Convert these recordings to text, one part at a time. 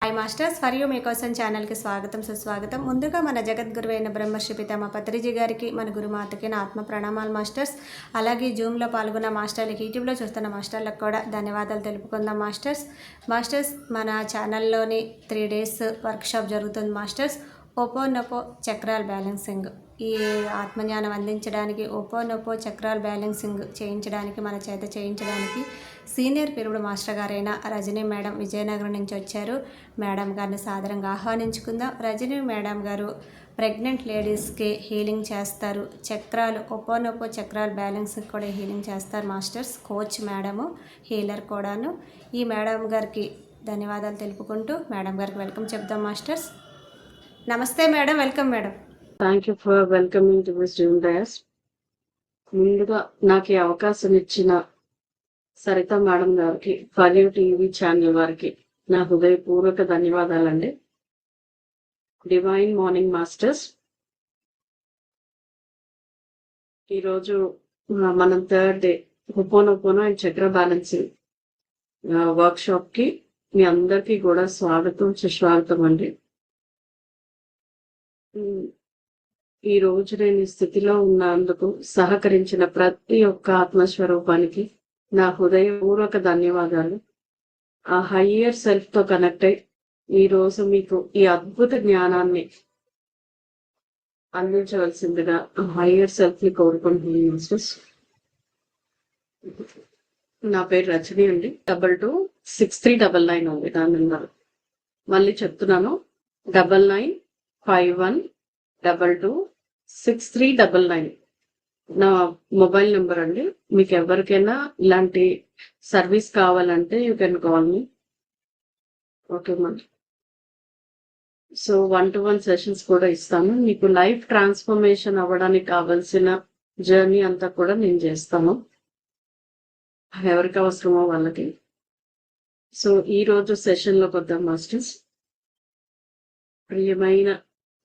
Hi masters, for you మీకోసం ఛానల్కి స్వాగతం సుస్వాగతం. ముందుగా మన జగద్గురు అయిన బ్రహ్మర్షి పితామ పత్రిజీ గారికి, మన గురుమాతకి నా ఆత్మ ప్రణామాలు మాస్టర్స్. అలాగే జూమ్లో పాల్గొన్న మాస్టర్లకి, యూట్యూబ్లో చూస్తున్న మాస్టర్లకు కూడా ధన్యవాదాలు తెలుపుకుందాం మాస్టర్స్. మన ఛానల్లోని 3 days వర్క్షాప్ జరుగుతుంది మాస్టర్స్. ఓపోనొపో చక్రాల్ బ్యాలెన్సింగ్, ఈ ఆత్మజ్ఞానం అందించడానికి, ఓపోనొపో చక్రాల్ బ్యాలెన్సింగ్ చేయించడానికి, మన చేత చేయించడానికి సీనియర్ పిరుడు మాస్టర్ గారైన రజనీ మేడం విజయనగరం నుంచి వచ్చారు. మేడం గారిని సాదరంగా ఆహ్వానించుకుందాం. రజనీ మేడం గారు ప్రెగ్నెంట్ లేడీస్కి హీలింగ్ చేస్తారు. చక్రాలు, ఓపోనొపో చక్రాల్ బ్యాలెన్సింగ్ కూడా హీలింగ్ చేస్తారు మాస్టర్స్. కోచ్ మేడము, హీలర్ కూడాను. ఈ మేడం గారికి ధన్యవాదాలు తెలుపుకుంటూ మేడం గారికి వెల్కమ్ చెప్దాం మాస్టర్స్. నమస్తే madam, welcome madam. Thank you for welcoming to this Zoom dais. ముందుగా నాకు ఈ అవకాశం ఇచ్చిన సరిత మేడం గారికి, ఫర్ యూ టీవీ ఛానల్ వారికి నా హృదయపూర్వక ధన్యవాదాలండి. డివైన్ మార్నింగ్ మాస్టర్స్, ఈరోజు మనం 3rd day హోపోనోపోనో అండ్ చక్ర బ్యాలెన్సింగ్ వర్క్షాప్కి మీ అందరికీ కూడా స్వాగతం సుస్వాగతం అండి. ఈ రోజు నేను ఈ స్థితిలో ఉన్నందుకు సహకరించిన ప్రతి ఒక్క ఆత్మస్వరూపానికి నా హృదయపూర్వక ధన్యవాదాలు. ఆ హయ్యర్ సెల్ఫ్ తో కనెక్ట్ అయి ఈ రోజు మీకు ఈ అద్భుత జ్ఞానాన్ని అందించవలసిందిగా హయ్యర్ సెల్ఫ్ ని కోరుకుంటున్నాను. నా పేరు రజని అండి. 226399 ఉంది నా నెంబర్. మళ్ళీ చెప్తున్నాను, 9951226399 నా మొబైల్ నెంబర్ అండి. మీకు ఎవరికైనా ఇలాంటి సర్వీస్ కావాలంటే you can call me. Okay ma'am. So 1-to-1 sessions కూడా ఇస్తాను. మీకు లైఫ్ ట్రాన్స్ఫర్మేషన్ అవ్వడానికి కావాల్సిన జర్నీ అంతా కూడా నేను చేస్తాను, ఎవరికి అవసరమో వాళ్ళకి. సో ఈ రోజు సెషన్లోకి వద్దాం మాస్టర్స్. ప్రియమైన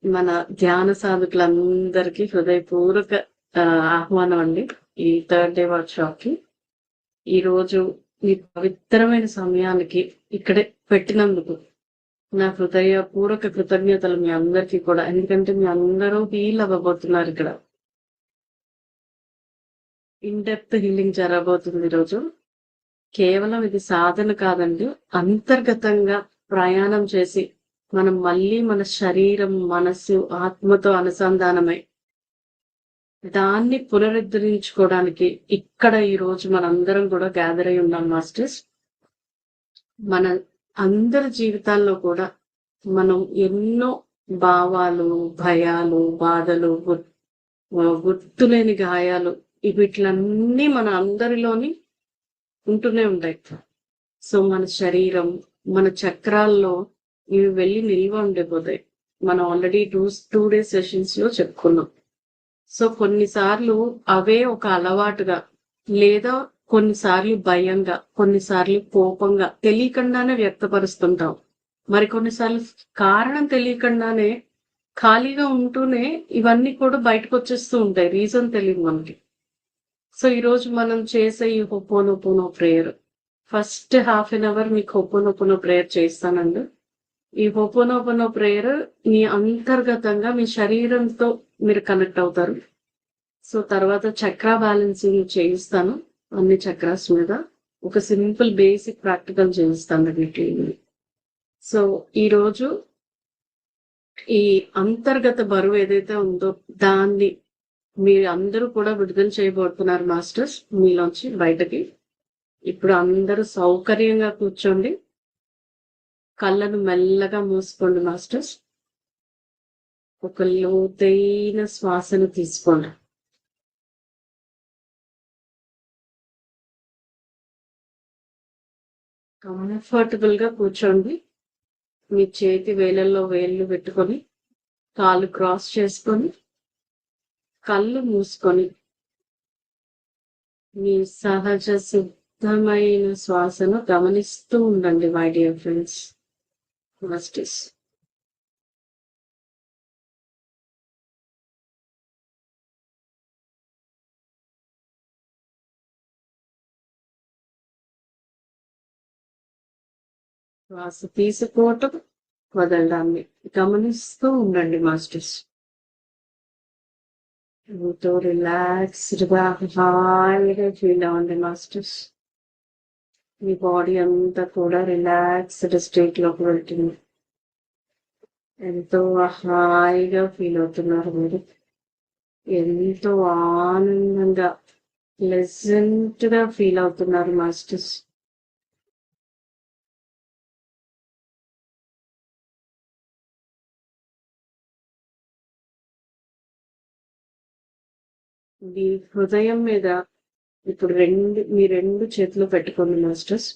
మన ధ్యాన సాధకులందరికీ హృదయపూర్వక ఆహ్వానం అండి ఈ 3rd day వర్క్షాప్ కి. ఈరోజు ఈ పవిత్రమైన సమయానికి ఇక్కడే పెట్టినందుకు నా హృదయపూర్వక కృతజ్ఞతలు మీ అందరికీ కూడా. ఎందుకంటే మీ అందరూ హీల్ అవ్వబోతున్నారు. ఇక్కడ ఇన్ డెప్త్ హీలింగ్ జరగబోతుంది ఈరోజు. కేవలం ఇది సాధన కాదండి, అంతర్గతంగా ప్రయాణం చేసి మనం మళ్ళీ మన శరీరం, మనస్సు, ఆత్మతో అనుసంధానమై దాన్ని పునరుద్ధరించుకోవడానికి ఇక్కడ ఈ రోజు మనందరం కూడా గ్యాదర్ అయి ఉన్నాం మాస్టర్స్. మన అందరి జీవితాల్లో కూడా మనం ఎన్నో భావాలు, భయాలు, బాధలు, గుర్తులేని గాయాలు, వీటిలన్నీ మన అందరిలోని ఉంటూనే ఉంటాయి. సో మన శరీరం, మన చక్రాల్లో ఇవి వెళ్ళి నిల్వ ఉండిపోతాయి. మనం ఆల్రెడీ 2 days సెషన్స్ లో చెప్పుకున్నాం. సో కొన్నిసార్లు అవే ఒక అలవాటుగా, లేదా కొన్నిసార్లు భయంగా, కొన్నిసార్లు కోపంగా తెలియకుండానే వ్యక్తపరుస్తుంటాం. మరి కొన్నిసార్లు కారణం తెలియకుండానే ఖాళీగా ఉంటూనే ఇవన్నీ కూడా బయటకు వచ్చేస్తూ ఉంటాయి, రీజన్ తెలియదు మనకి. సో ఈరోజు మనం చేసే ఈ హోపోనోపోనో ప్రేయర్, ఫస్ట్ 1/2 hour మీకు హోపోనోపోనో ప్రేయర్ చేస్తానండి. ఈ హోపోనోపోనో ప్రేయర్ మీ అంతర్గతంగా మీ శరీరంతో మీరు కనెక్ట్ అవుతారు. సో తర్వాత చక్ర బ్యాలెన్సింగ్ చేయిస్తాను. అన్ని చక్రాస్ మీద ఒక సింపుల్ బేసిక్ ప్రాక్టికల్ చేయిస్తాను వీటిని. సో ఈరోజు ఈ అంతర్గత బరువు ఏదైతే ఉందో దాన్ని మీరు అందరూ కూడా విడుదల చేయబోతున్నారు మాస్టర్స్ మీలోంచి బయటకి. ఇప్పుడు అందరూ సౌకర్యంగా కూర్చోండి, కళ్ళను మెల్లగా మూసుకోండి మాస్టర్స్. ఒక లోతైన శ్వాసను తీసుకోండి. కంఫర్టబుల్ గా కూర్చోండి. మీ చేతి వేలల్లో వేళ్ళు పెట్టుకొని, కాళ్ళు క్రాస్ చేసుకొని, కళ్ళు మూసుకొని మీ సహజ సిద్ధమైన శ్వాసను గమనిస్తూ ఉండండి మై డియర్ ఫ్రెండ్స్ మాస్టర్స్. శ్వాస తీసుకోవటం, వదలడాన్ని గమనిస్తూ ఉండండి మాస్టర్స్. ఎంతో రిలాక్స్డ్గా హాయిగా ఫీల్ అవ్వండి మాస్టర్స్. మీ బాడీ అంతా కూడా రిలాక్స్డ్ స్టేట్లోకి వెళ్తుంది. ఎంతో హాయిగా ఫీల్ అవుతున్నారు మీరు. ఎంతో ఆనందంగా ప్లెజెంట్గా ఫీల్ అవుతున్నారు మాస్టర్స్. మీ హృదయం మీద ఇప్పుడు మీ రెండు చేతులు పెట్టుకోండి మాస్టర్స్.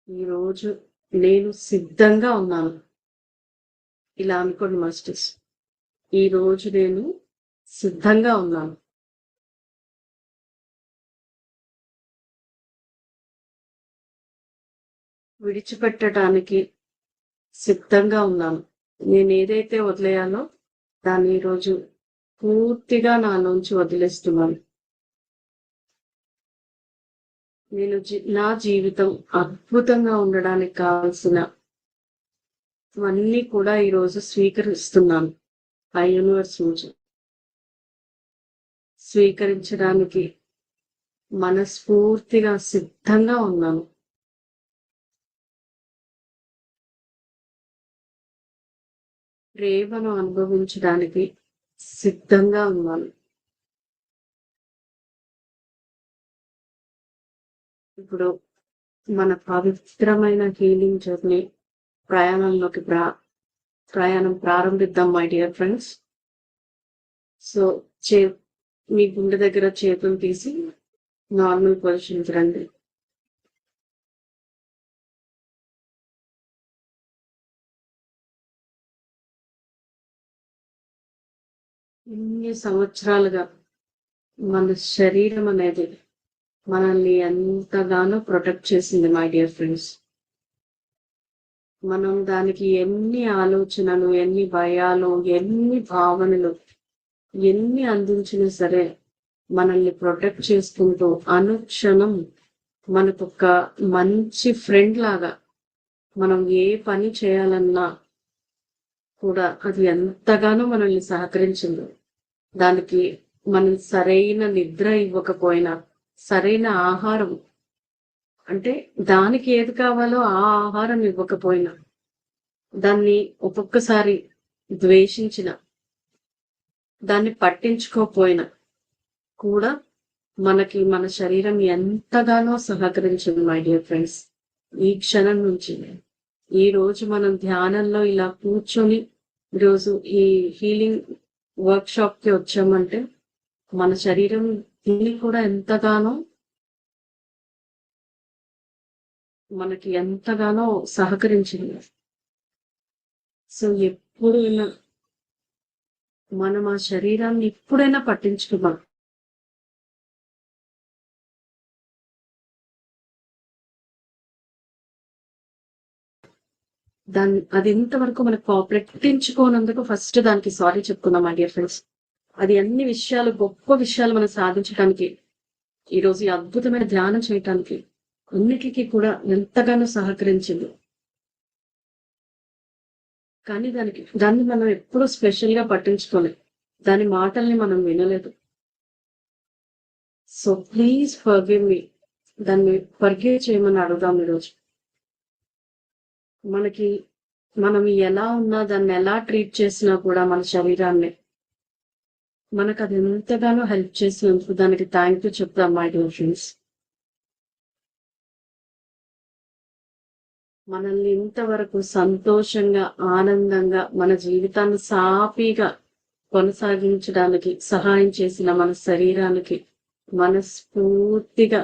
ఈరోజు నేను సిద్ధంగా ఉన్నాను. ఇలా అనుకోండి మాస్టర్స్. ఈరోజు నేను సిద్ధంగా ఉన్నాను. విడిచిపెట్టడానికి సిద్ధంగా ఉన్నాను. నేను ఏదైతే వదిలేయాలో దాన్ని ఈరోజు పూర్తిగా నాలోంచి వదిలేస్తున్నాను. నేను నా జీవితం అద్భుతంగా ఉండడానికి కావాల్సినవన్నీ కూడా ఈరోజు స్వీకరిస్తున్నాను. ఆ యూనివర్స్ నుంచి స్వీకరించడానికి మనస్ఫూర్తిగా సిద్ధంగా ఉన్నాను. ప్రేమను అనుభవించడానికి సిద్ధంగా ఉన్నాను. ఇప్పుడు మన పవిత్రమైన హీలింగ్ జర్నీ ప్రయాణంలోకి ప్రయాణం ప్రారంభిద్దాం మై డియర్ ఫ్రెండ్స్. సో మీ గుండె దగ్గర చేతులు తీసి నార్మల్ పొజిషన్కి రండి. ఇన్ని సంవత్సరాలుగా మన శరీరం అనేది మనల్ని ఎంతగానో ప్రొటెక్ట్ చేసింది మై డియర్ ఫ్రెండ్స్. మనం దానికి ఎన్ని ఆలోచనలు, ఎన్ని భయాలు, ఎన్ని భావనలు, ఎన్ని అందించినా సరే మనల్ని ప్రొటెక్ట్ చేసుకుంటూ అనుక్షణం మనకొక మంచి ఫ్రెండ్ లాగా మనం ఏ పని చేయాలన్నా కూడా అది ఎంతగానో మనల్ని సహకరించింది. దానికి మనం సరైన నిద్ర ఇవ్వకపోయినా, సరైన ఆహారం అంటే దానికి ఏది కావాలో ఆ ఆహారం ఇవ్వకపోయినా, దాన్ని ఒక్కొక్కసారి ద్వేషించిన, దాన్ని పట్టించుకోకపోయినా కూడా మనకి మన శరీరం ఎంతగానో సహకరించింది మై డియర్ ఫ్రెండ్స్. ఈ క్షణం నుంచి ఈ రోజు మనం ధ్యానంలో ఇలా కూర్చొని ఈరోజు ఈ హీలింగ్ వర్క్ షాప్ కి వచ్చామంటే మన శరీరం దీన్ని కూడా మనకి ఎంతగానో సహకరించింది. సో ఎప్పుడైనా మనం ఆ శరీరాన్ని ఎప్పుడైనా పట్టించుకున్నాం, అది ఇంతవరకు మనకు పట్టించుకోనందుకు ఫస్ట్ దానికి సారీ చెప్పుకుందాం మై డియర్ ఫ్రెండ్స్. అది అన్ని విషయాలు, గొప్ప విషయాలు మనం సాధించడానికి, ఈరోజు ఈ అద్భుతమైన ధ్యానం చేయటానికి అన్నిటికీ కూడా ఎంతగానో సహకరించింది. కానీ దాన్ని మనం ఎప్పుడూ స్పెషల్ గా పట్టించుకోలేదు. దాని మాటల్ని మనం వినలేదు. సో ప్లీజ్ ఫర్గివ్ మీ. దాన్ని ఫర్గివ్ చేయమని అడుగుదాం ఈరోజు. మనం ఎలా ఉన్నా, దాన్ని ఎలా ట్రీట్ చేసినా కూడా మన శరీరాన్ని మనకు అది ఎంతగానో హెల్ప్ చేసినందుకు దానికి థ్యాంక్ యూ చెప్తాం మై డియర్ ఫ్రెండ్స్. మనల్ని ఇంతవరకు సంతోషంగా, ఆనందంగా మన జీవితాన్ని సాఫీగా కొనసాగించడానికి సహాయం చేసిన మన శరీరానికి మనస్ఫూర్తిగా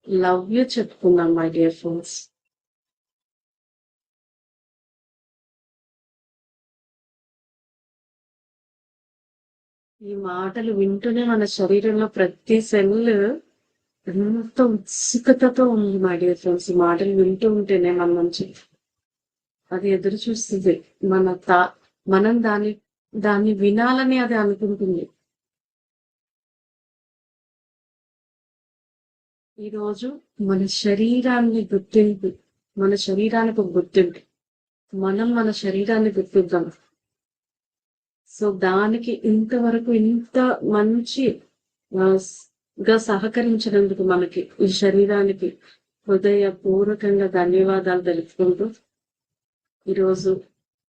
లవ్ యూ చెప్పుకుందాం మై డియర్ ఫ్రెండ్స్. ఈ మాటలు వింటూనే మన శరీరంలో ప్రతి సెల్ ఎంతో ఉత్సుకతతో ఉంది మై డియర్ ఫ్రెండ్స్. ఈ మాటలు వింటూ ఉంటేనే మన నుంచి అది ఎదురు చూస్తుంది. మనం దాన్ని వినాలని అది అనుకుంటుంది. ఈరోజు మన శరీరాన్ని గుర్తింపు, మన శరీరానికి ఒక గుర్తింపు, మనం మన శరీరాన్ని గుర్తిద్దాం. సో దానికి ఇంతవరకు ఇంత మంచి గా సహకరించినందుకు మనకి ఈ శరీరానికి హృదయపూర్వకంగా ధన్యవాదాలు తెలుపుకుంటూ ఈరోజు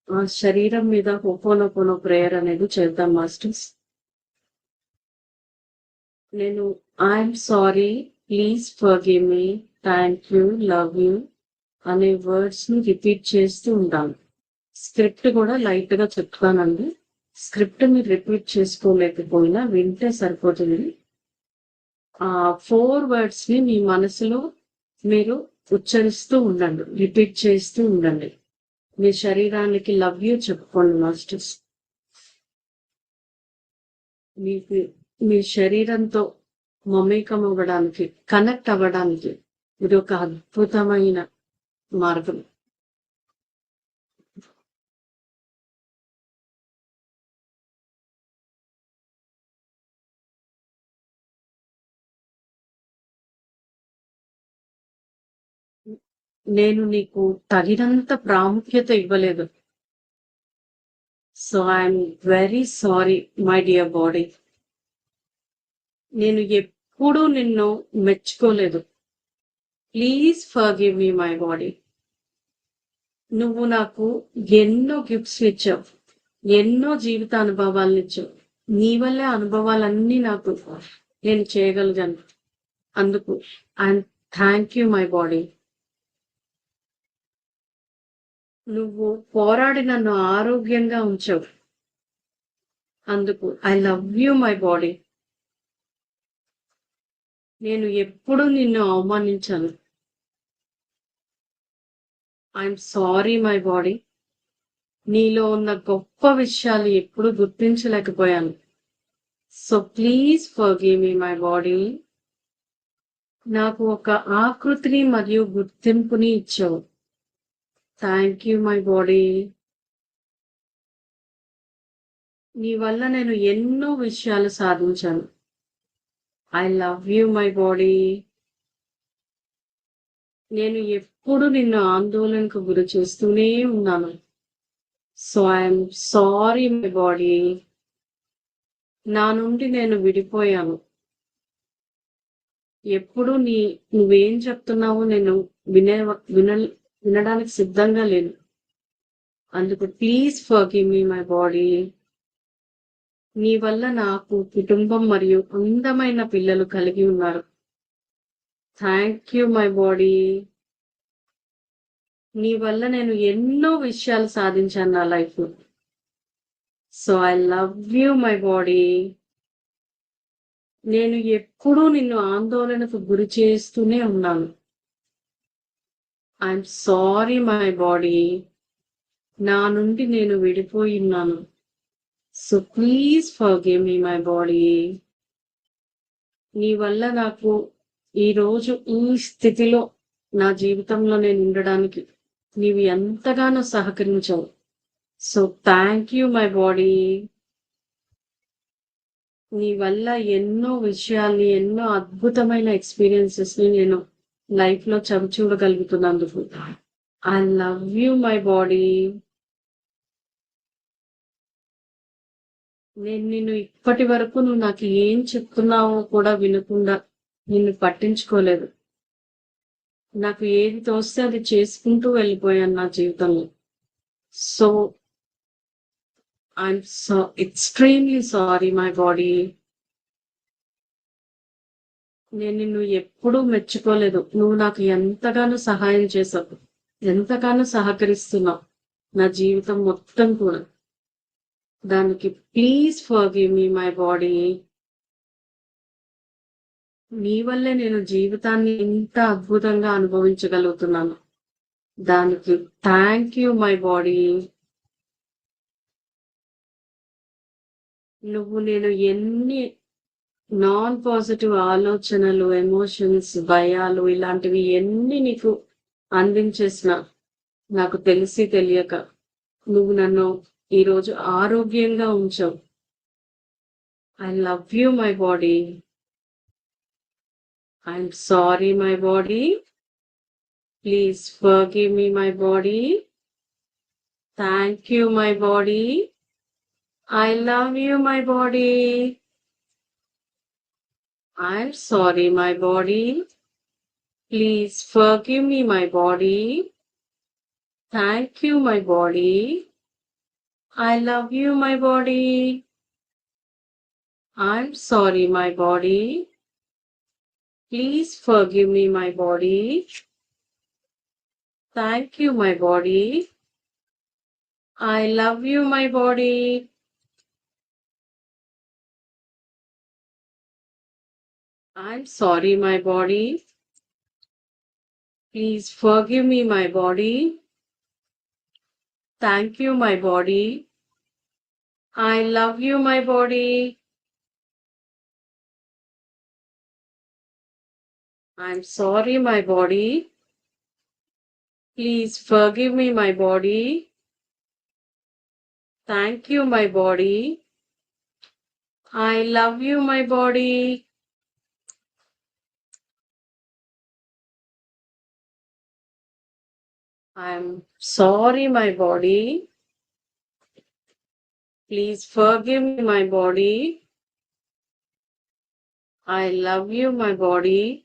ఆ శరీరం మీద హోపోనోపోనో ప్రేయర్ అనేది చేద్దాం మాస్టర్స్. నేను I'm sorry, please forgive me, thank you, love you అనే వర్డ్స్ ని రిపీట్ చేస్తూ ఉంటాను. స్క్రిప్ట్ కూడా లైట్ గా చెప్తానండి. స్క్రిప్ట్ మీరు రిపీట్ చేసుకోలేకపోయినా వింటే సరిపోతుంది. ఆ 4 వర్డ్స్ ని మీ మనసులో మీరు ఉచ్చరిస్తూ ఉండండి, రిపీట్ చేస్తూ ఉండండి. మీ శరీరానికి లవ్ యూ చెప్పుకోండి మాస్టర్స్. మీకు మీ శరీరంతో మమేకం అవ్వడానికి, కనెక్ట్ అవ్వడానికి ఇది ఒక అద్భుతమైన మార్గం. నేను నీకు తగినంత ప్రాముఖ్యత ఇవ్వలేదు. So I'm very sorry my dear body. నేను ఎప్పుడూ నిన్ను మెచ్చుకోలేదు. Please forgive me my body. నువ్వు నాకు ఎన్నో గిఫ్ట్స్ ఇచ్చావు, ఎన్నో జీవిత అనుభవాలను ఇచ్చావు. నీ వల్లే అనుభవాలన్నీ నాకు నేను చేయగలిగాను. అందుకు I'm thank you my body. నువ్వు పోరాడి నన్ను ఆరోగ్యంగా ఉంచావు. అందుకు I love you my body. నేను ఎప్పుడు నిన్ను అవమానించాను. I'm sorry my body. నీలో ఉన్న గొప్ప విషయాలు ఎప్పుడు గుర్తించలేకపోయాను. So please forgive me my body. నాకు ఒక ఆకృతిని మరియు గుర్తింపుని ఇచ్చావు. Thank you my body. నీ వల్ల నేను ఎన్నో విషయాలు సాధించాను. I love you my body. నేను ఎప్పుడు నిన్ను ఆందోళనకు గురి చేస్తూనే ఉన్నాను. So I'm sorry my body. నా నుండి నేను విడిపోయాను. ఎప్పుడు నువ్వేం చెప్తున్నావో నేను వినడానికి సిద్ధంగా లేను. అందుకు please forgive me my body. నీ వల్ల నాకు కుటుంబం మరియు అందమైన పిల్లలు కలిగి ఉన్నారు. Thank you my body. నీ వల్ల నేను ఎన్నో విషయాలు సాధించాను నా life. So I love you my body. నేను ఎప్పుడూ నిన్ను ఆందోళనకు గురి చేస్తూనే ఉన్నాను. I'm sorry my body. నా నుండి నేను విడిపోయి ఉన్నాను. So please forgive me my body. నీ వల్ల నాకు ఈరోజు ఈ స్థితిలో నా జీవితంలో నేను ఉండడానికి నీవు ఎంతగానో సహకరించావు. So thank you my body. నీ వల్ల ఎన్నో విషయాల్ని, ఎన్నో అద్భుతమైన ఎక్స్పీరియన్సెస్ ని నేను లైఫ్ లో చూడగలుగుతున్నందుకు I love you my body. నేను నిన్ను ఇప్పటి వరకు నువ్వు నాకు ఏం చెప్తున్నావో కూడా వినకుండా నిన్ను పట్టించుకోలేదు. నాకు ఏది తోస్తే అది చేసుకుంటూ వెళ్ళిపోయాను నా జీవితంలో. So I'm extremely sorry my body. నేను నిన్ను ఎప్పుడూ మెచ్చుకోలేదు. నువ్వు నాకు ఎంతగానో సహాయం చేసావు, ఎంతగానో సహకరిస్తున్నావు నా జీవితం మొత్తం కూడా. దానికి please forgive me my body. నీ వల్లే నేను జీవితాన్ని ఇంత అద్భుతంగా అనుభవించగలుగుతున్నాను. దానికి థ్యాంక్ యూ మై బాడీ. నువ్వు నేను ఎన్ని నాన్ పాజిటివ్ ఆలోచనలు, ఎమోషన్స్, భయాలు ఇలాంటివి ఎన్ని నీకు అందించేసిన నాకు తెలిసి తెలియక నువ్వు నన్ను ఈరోజు ఆరోగ్యంగా ఉంచావు. I love you my body. I'm sorry, my body. Please forgive me, my body. Thank you, my body. I love you, my body. I'm sorry, my body. Please forgive me, my body. Thank you, my body. I love you, my body. I'm sorry, my body. Please forgive me, my body. Thank you, my body. I love you, my body. I'm sorry, my body. Please forgive me, my body. Thank you, my body. I love you, my body. I'm sorry, my body. Please forgive me, my body. Thank you, my body. I love you, my body. I'm sorry, my body. Please forgive me, my body. I love you, my body.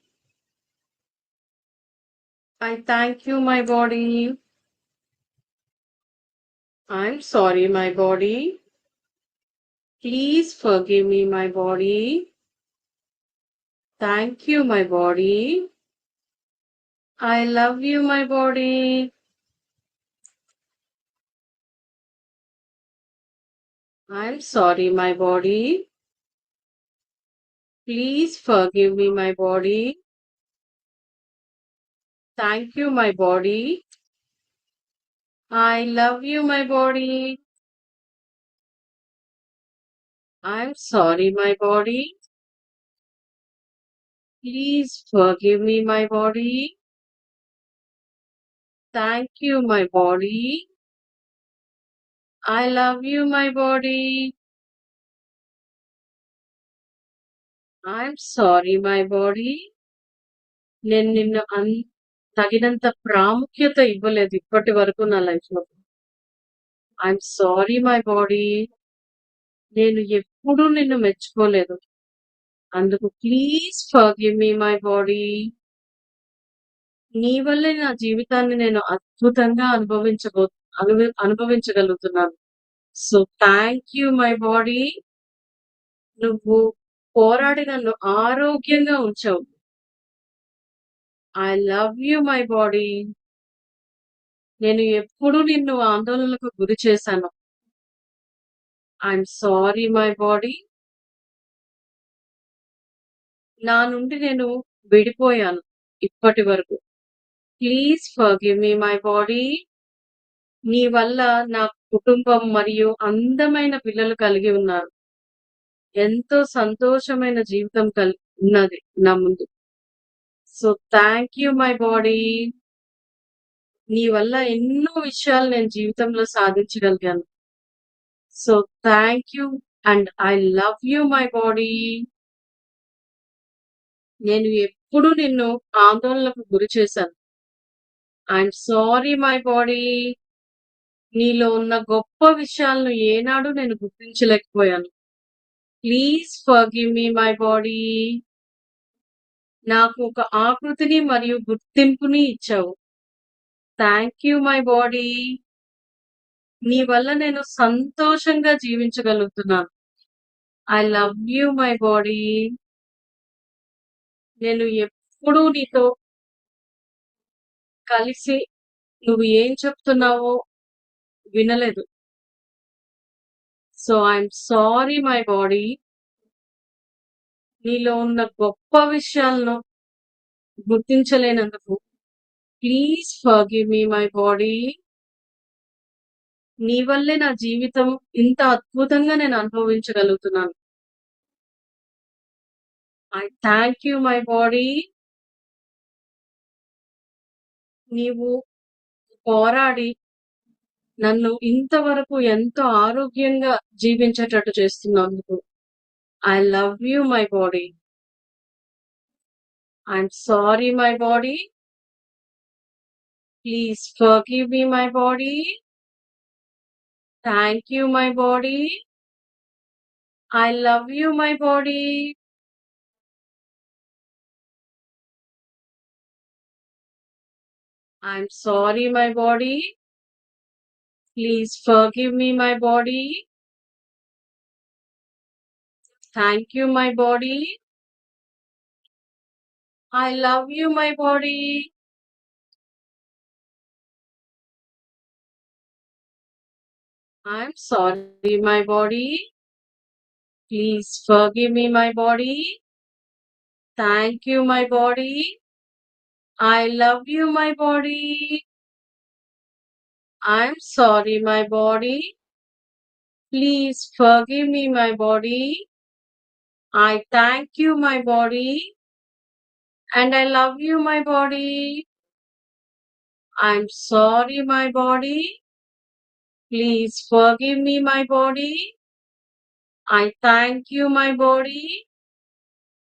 I thank you, my body. I'm sorry, my body. Please forgive me, my body. Thank you, my body. I love you, my body. I'm sorry, my body. Please forgive me, my body. Thank you, my body. I love you, my body. I'm sorry, my body. Please forgive me, my body. Thank you, my body. I love you, my body. I'm sorry, my body. నేను నిన్ను తగినంత ప్రాముఖ్యత ఇవ్వలేదు ఇప్పటి వరకు నా life లో. I'm sorry, my body. నేను ఎప్పుడూ నిన్ను మెచ్చుకోలేదు. అందుకు please forgive me, my body. నీ వల్లే నా జీవితాన్ని నేను అద్భుతంగా అనుభవించగలుగుతున్నాను. So thank you, my body. నువ్వు పోరాడి నన్ను ఆరోగ్యంగా ఉంచావు. I love you, my body. నేను ఎప్పుడు నిన్ను ఆందోళనకు గురి చేశాను. I'm sorry, my body. నా నుండి నేను విడిపోయాను ఇప్పటి వరకు. Please forgive me, my body. నీ వల్ల నా కుటుంబం మరియు అందమైన పిల్లలు కలిగి ఉన్నారు. ఎంతో సంతోషమైన జీవితం ఉన్నది నా ముందు. So thank you, my body. నీ వల్ల ఎన్నో విషయాలు నేను జీవితంలో సాధించగలిగాను. So thank you and I love you, my body. నేను ఎప్పుడు నిన్ను ఆందోళనకు గురి చేశాను. I'm sorry, my body. నీలో ఉన్న గొప్ప విషయాలను ఏనాడు నేను గుర్తించలేకపోయాను. Please forgive me, my body. నాకు ఒక ఆకృతిని మరియు గుర్తింపుని ఇచ్చావు. Thank you, my body. నీ వల్ల నేను సంతోషంగా జీవించగలుగుతున్నాను. I love you, my body. నేను ఎప్పుడూ నీతో కలిసి నువ్వు ఏం చెప్తున్నావో వినలేదు. So I'm sorry, my body. నీలో ఉన్న గొప్ప విషయాలను గుర్తించలేనందుకు please forgive me, my body. నీ వల్లే నా జీవితం ఇంత అద్భుతంగా నేను అనుభవించగలుగుతున్నాను. I thank you, my body. నీవు పోరాడి నన్ను ఇంతవరకు ఎంతో ఆరోగ్యంగా జీవించేటట్టు చేస్తున్నందుకు I love you, my body. I'm sorry, my body. Please forgive me, my body. Thank you, my body. I love you, my body. I'm sorry, my body. Please forgive me, my body. Thank you, my body. I love you, my body. I'm sorry, my body. Please forgive me, my body. Thank you, my body. I love you, my body. I'm sorry, my body. Please forgive me, my body. I thank you, my body. And I love you, my body. I'm sorry, my body. Please forgive me, my body. I thank you, my body.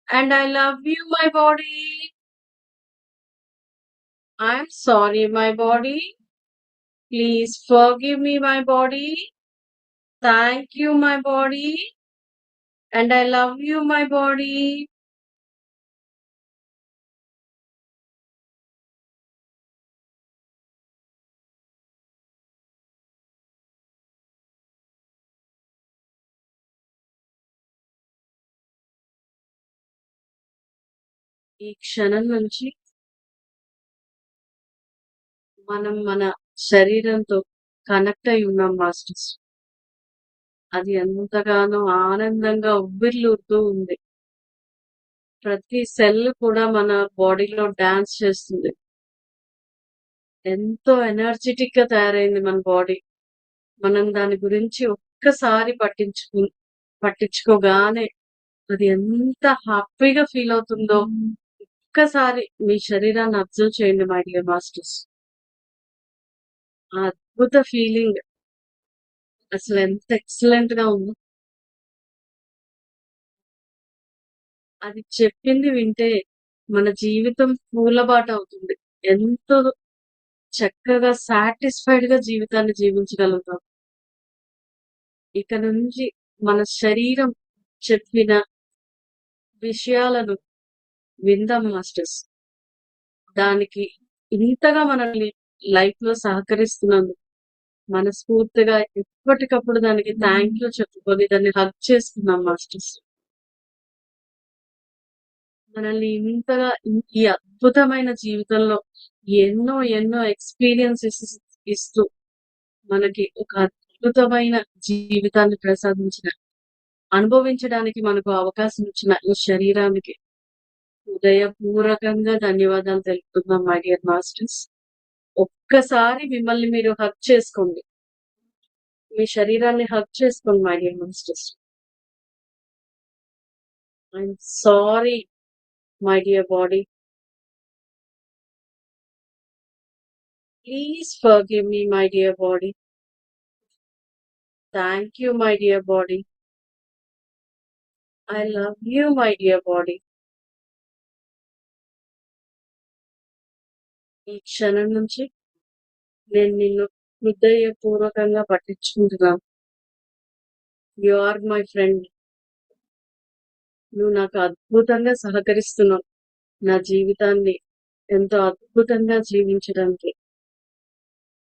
And I love you, my body. I'm sorry, my body. Please forgive me, my body. Thank you, my body. And I love you, my body. ఈ క్షణం నుంచి మనం మన శరీరంతో connect అయి ఉన్నాం masters. అది ఎంతగానో ఆనందంగా ఉవ్విర్లూరుతూ ఉంది. ప్రతి సెల్ కూడా మన బాడీలో డాన్స్ చేస్తుంది. ఎంతో ఎనర్జిటిక్ గా తయారైంది మన బాడీ. మనం దాని గురించి ఒక్కసారి పట్టించుకోగానే అది ఎంత హ్యాపీగా ఫీల్ అవుతుందో ఒక్కసారి మీ శరీరాన్ని అబ్జర్వ్ చేయండి మై డియర్ మాస్టర్స్. ఆ అద్భుత ఫీలింగ్ అసలు ఎంత ఎక్సలెంట్ గా ఉందో. అది చెప్పింది వింటే మన జీవితం పూలబాట అవుతుంది. ఎంతో చక్కగా సాటిస్ఫైడ్ గా జీవితాన్ని జీవించగలుగుతాం. ఇక నుంచి మన శరీరం చెప్పిన విషయాలను విందాం మాస్టర్స్. దానికి ఇంతగా మనల్ని లైఫ్ లో సహకరిస్తున్నందుకు మనస్ఫూర్తిగా ఎప్పటికప్పుడు దానికి థ్యాంక్ యూ చెప్పుకొని దాన్ని హగ్ చేసుకున్నాం మాస్టర్స్. మనల్ని ఇంతగా ఈ అద్భుతమైన జీవితంలో ఎన్నో ఎన్నో ఎక్స్పీరియన్సెస్ ఇస్తూ మనకి ఒక అద్భుతమైన జీవితాన్ని ప్రసాదించిన అనుభవించడానికి మనకు అవకాశం ఇచ్చిన ఈ శరీరానికి హృదయపూర్వకంగా ధన్యవాదాలు తెలుపుతున్నాం మై డియర్ మాస్టర్స్. ఒక్కసారి మిమ్మల్ని మీరు హగ్ చేసుకోండి. మీ శరీరాన్ని హగ్ చేసుకోండి my dear masters. I'm sorry my dear body. Please forgive me, my dear body. Thank you, my dear body. I love you, my dear body. ఈ క్షణం నుంచి నేను నిన్ను హృదయపూర్వకంగా పట్టించుకుంటున్నాను. You are my friend. నువ్వు నాకు అద్భుతంగా సహకరిస్తున్నావు నా జీవితాన్ని ఎంతో అద్భుతంగా జీవించడానికి.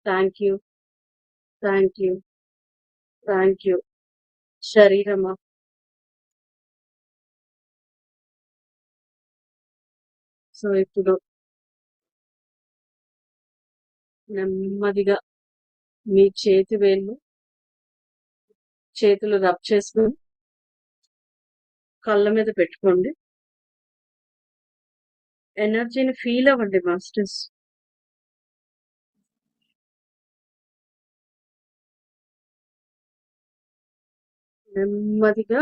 Thank you, thank you, thank you. శరీరమా, సో ఇప్పుడు నెమ్మదిగా మీ చేతులు రబ్ చేసుకుని కళ్ళ మీద పెట్టుకోండి. ఎనర్జీని ఫీల్ అవ్వండి మాస్టర్స్. నెమ్మదిగా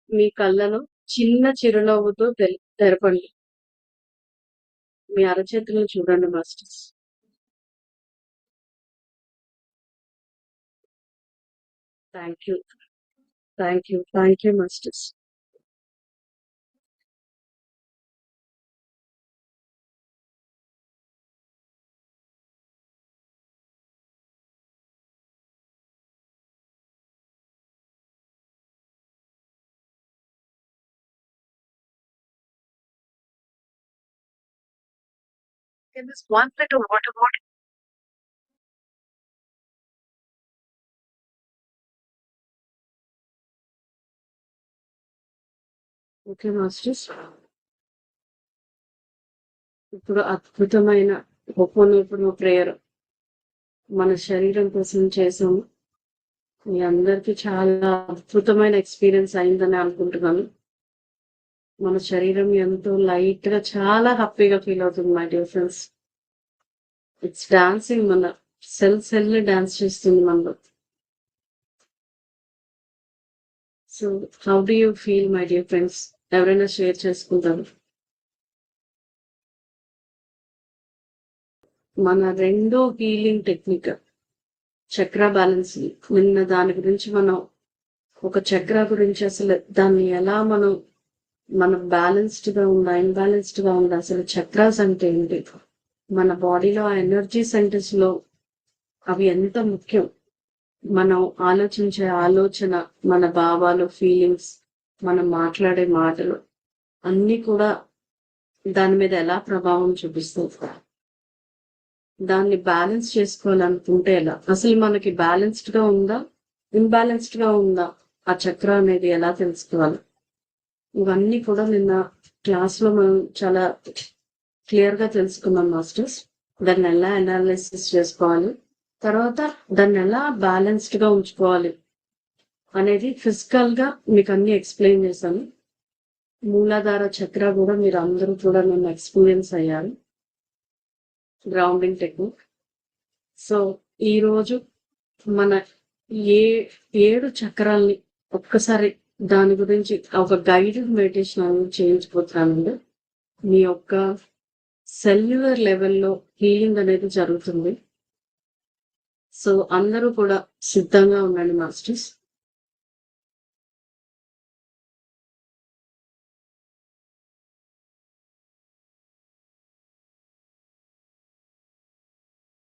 మీ కళ్ళను చిన్న చిరునవ్వుతో తెరపండి. మీ అరచేతులను చూడండి masters. Thank you, thank you, thank you masters. in this 1 liter water bottle. Okay masters, ఇప్పుడు అద్భుతమైన ఒప్పనొప్పును ప్రేయర్ మన శరీరం కోసం చేసాము. మీ అందరికీ చాలా అద్భుతమైన ఎక్స్పీరియన్స్ అయిందని అనుకుంటున్నాను. మన శరీరం ఎంతో లైట్ గా చాలా హ్యాపీగా ఫీల్ అవుతుంది my dear friends. It's dancing, మన సెల్ డాన్స్ చేస్తుంది మనలో. So how do you feel my dear friends? ఎవరైనా షేర్ చేసుకుంటారు? మన రెండో హీలింగ్ టెక్నిక్ చక్ర బ్యాలెన్స్. నిన్న దాని గురించి మనం ఒక చక్ర గురించి అసలు దాన్ని ఎలా మన బ్యాలెన్స్డ్ గా ఉందా, ఇన్బ్యాలెన్స్డ్ గా ఉందా, అసలు చక్రాస్ అంటే ఏంటి, మన బాడీలో ఆ ఎనర్జీ సెంటర్స్ లో అవి ఎంత ముఖ్యం, మనం ఆలోచించే ఆలోచన, మన భావాలు, ఫీలింగ్స్, మనం మాట్లాడే మాటలు అన్నీ కూడా దాని మీద ఎలా ప్రభావం చూపిస్తాయి, దాన్ని బ్యాలెన్స్ చేసుకోవాలనుకుంటే ఎలా, అసలు మనకి బ్యాలెన్స్డ్ గా ఉందా, ఇన్బ్యాలెన్స్డ్ గా ఉందా, ఆ చక్ర అనేది ఎలా తెలుసుకోవాలి, ఇవన్నీ కూడా నిన్న క్లాస్ లో మనం చాలా క్లియర్ గా తెలుసుకున్నాం మాస్టర్స్. దాన్ని ఎలా అనాలిసిస్ చేసుకోవాలి, తర్వాత దాన్ని ఎలా బ్యాలెన్స్డ్ గా ఉంచుకోవాలి అనేది ఫిజికల్ గా మీకు అన్ని ఎక్స్ప్లెయిన్ చేశాను. మూలాధార చక్ర కూడా మీరు అందరూ కూడా నన్ను ఎక్స్పీరియన్స్ అయ్యారు, గ్రౌండింగ్ టెక్నిక్. సో ఈ రోజు మన 7 చక్రాల్ని ఒక్కసారి దాని గురించి ఒక గైడెడ్ మెడిటేషన్ అనేది చేయించిపోతున్నానండి. మీ యొక్క సెల్యులర్ లెవెల్లో హీలింగ్ అనేది జరుగుతుంది. సో అందరూ కూడా సిద్ధంగా ఉండండి మాస్టర్స్.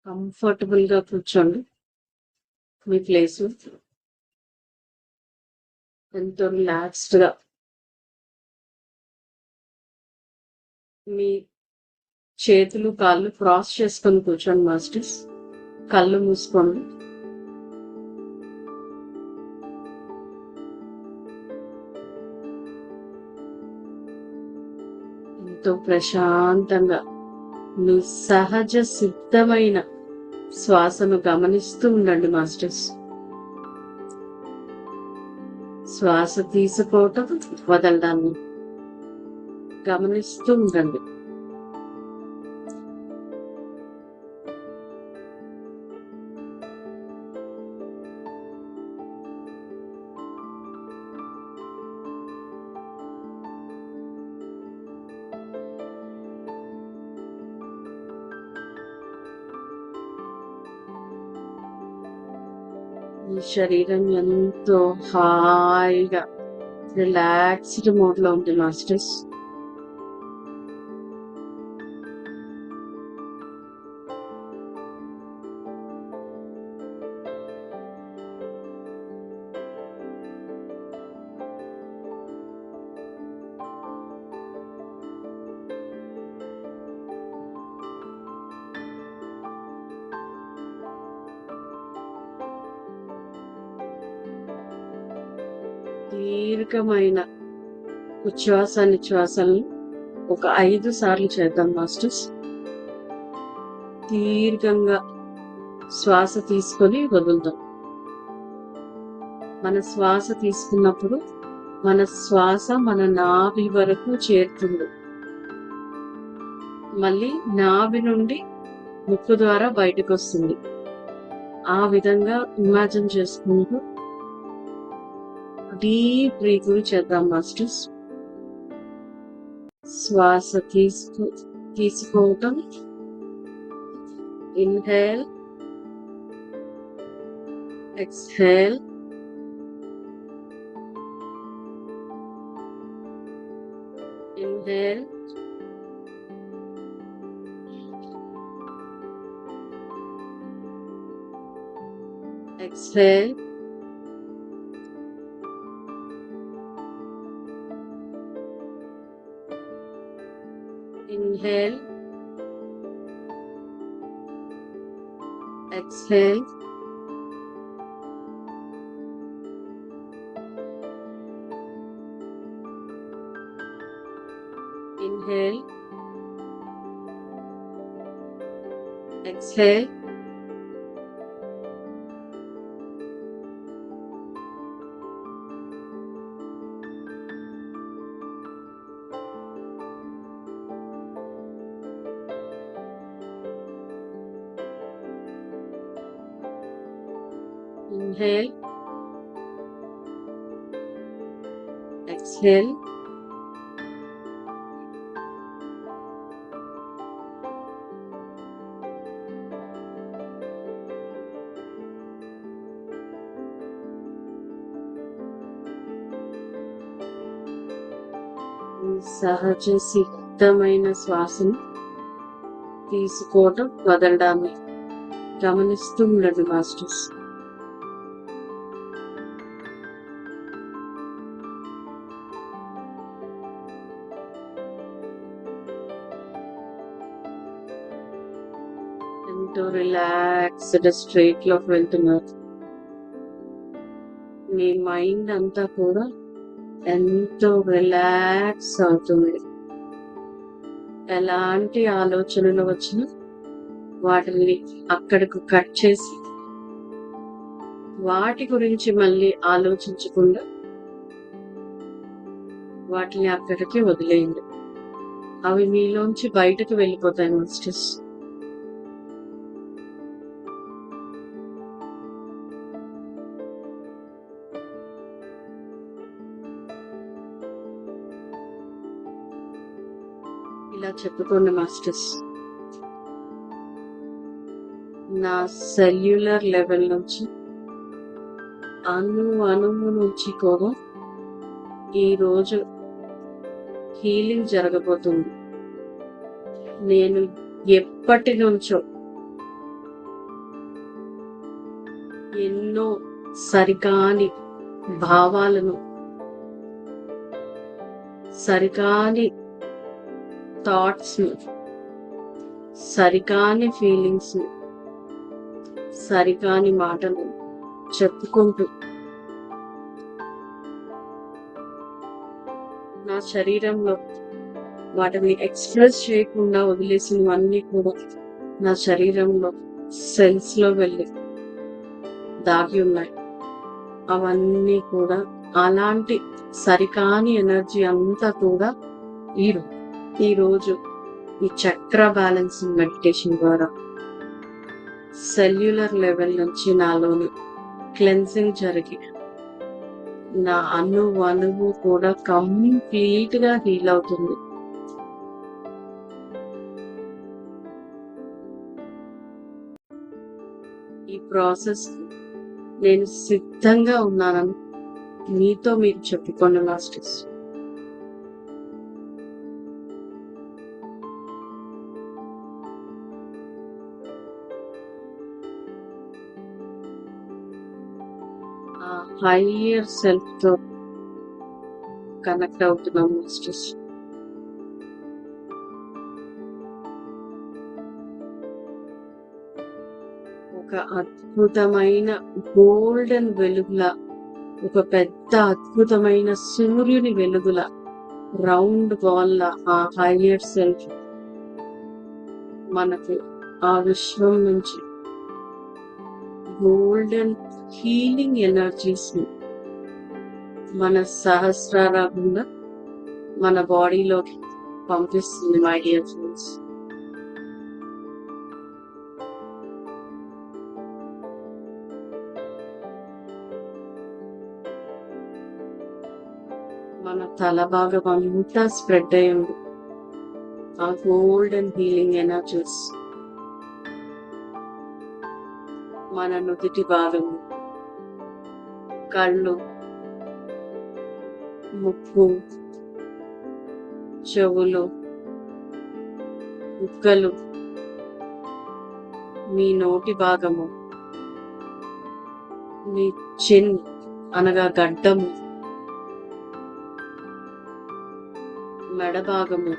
కంఫర్టబుల్ గా కూర్చోండి. మీ ప్లేస్ ఎంతో రిలాక్స్డ్ గా, మీ చేతులు కాళ్ళు క్రాస్ చేసుకొని కూర్చోండి మాస్టర్స్. కళ్ళు మూసుకోండి. ఎంతో ప్రశాంతంగా మీ సహజ సిద్ధమైన శ్వాసను గమనిస్తూ ఉండండి మాస్టర్స్. శ్వాస తీసుకోవటం, వదలడాన్ని గమనిస్తూ ఉండండి. ఈ శరీరం ఎంతో హాయిగా రిలాక్స్డ్ మోడ్ లో ఉంది మాస్టర్స్. దీర్ఘమైన ఉచ్ఛ్వాస నిశ్వాసాలను ఒక 5 సార్లు చేద్దాం మాస్టర్స్. దీర్ఘంగా శ్వాస తీసుకొని వదులుదాం. మన శ్వాస తీసుకున్నప్పుడు మన శ్వాస మన నాభి వరకు చేరుతుంది, మళ్ళీ నాభి నుండి ముక్కు ద్వారా బయటకు వస్తుంది. ఆ విధంగా ఇమాజిన్ చేసుకుంటూ డీప్ బ్రీతింగ్ చేద్దాం మాస్టర్స్. శ్వాస తీసుకోవటం, inhale, exhale, inhale, exhale, inhale, exhale, inhale, exhale, inhale, exhale, ఈ సహజ సిద్ధమైన శ్వాసను తీసుకోవటం వదలడాన్ని గమనిస్తూ ఉండండి మాస్టర్స్. ఎంతో రిలాక్స్డ్ స్ట్రేట్ లోకి వెళ్తున్నారు. మీ మైండ్ అంతా కూడా ఎంతో రిలాక్స్ అవుతుంది. ఎలాంటి ఆలోచనలు వచ్చినా వాటిని అక్కడికి కట్ చేసి వాటి గురించి మళ్ళీ ఆలోచించకుండా వాటిని అక్కడికి వదిలేయండి. అవి మీలోంచి బయటకు వెళ్ళిపోతాయి మాస్టర్స్. ఇలా చెప్పుకోండి మాస్టర్స్. నా సెల్యులర్ లెవెల్ నుంచి అణువు నుంచి కూడా ఈరోజు హీలింగ్ జరగబోతుంది. నేను ఎప్పటి నుంచో ఎన్నో సరికాని భావాలను, సరికాని థాట్స్, సరికాని ఫీలింగ్స్, సరికాని మాటలు చెప్పుకుంటూ నా శరీరంలో వాటిని ఎక్స్ప్రెస్ చేయకుండా వదిలేసినవన్నీ కూడా నా శరీరంలో సెల్స్ లో వెళ్ళి దాగి ఉన్నాయి. అవన్నీ కూడా అలాంటి సరికాని ఎనర్జీ అంతా కూడా ఈరోజు ఈ చక్ర బ్యాలెన్సింగ్ మెడిటేషన్ ద్వారా సెల్యులర్ లెవెల్ నుంచి నాలోని క్లెన్సింగ్ జరిగి నా అణువు కూడా కంప్లీట్ గా హీల్ అవుతుంది. ఈ ప్రాసెస్ నేను సిద్ధంగా ఉన్నానని మీతో మీరు చెప్పుకోండి మాస్టర్స్. హైయర్ సెల్ఫ్ తో కనెక్ట్ అవుతున్నాం మాస్టర్స్. ఒక అద్భుతమైన గోల్డెన్ వెలుగులా, ఒక పెద్ద అద్భుతమైన సూర్యుని వెలుగులా, రౌండ్ బాల్ లా ఆ హైయర్ సెల్ఫ్ మనకు ఆ విశ్వం నుంచి గోల్డెన్ హీలింగ్ ఎనర్జీస్ ని మన సహస్రారంగా మన బాడీలోకి పంపిస్తుంది మై డియర్ ఫ్రెండ్స్. మన తల భాగం అంతా స్ప్రెడ్ అయి ఉంది ఆ గోల్డెన్ హీలింగ్ ఎనర్జీస్. మన నుదుటి భాగం, కళ్ళు, ముక్కు, చెవులు, బుగ్గలు, మీ నోటి భాగము, మీ చిన్ అనగా గడ్డము, మెడ భాగము,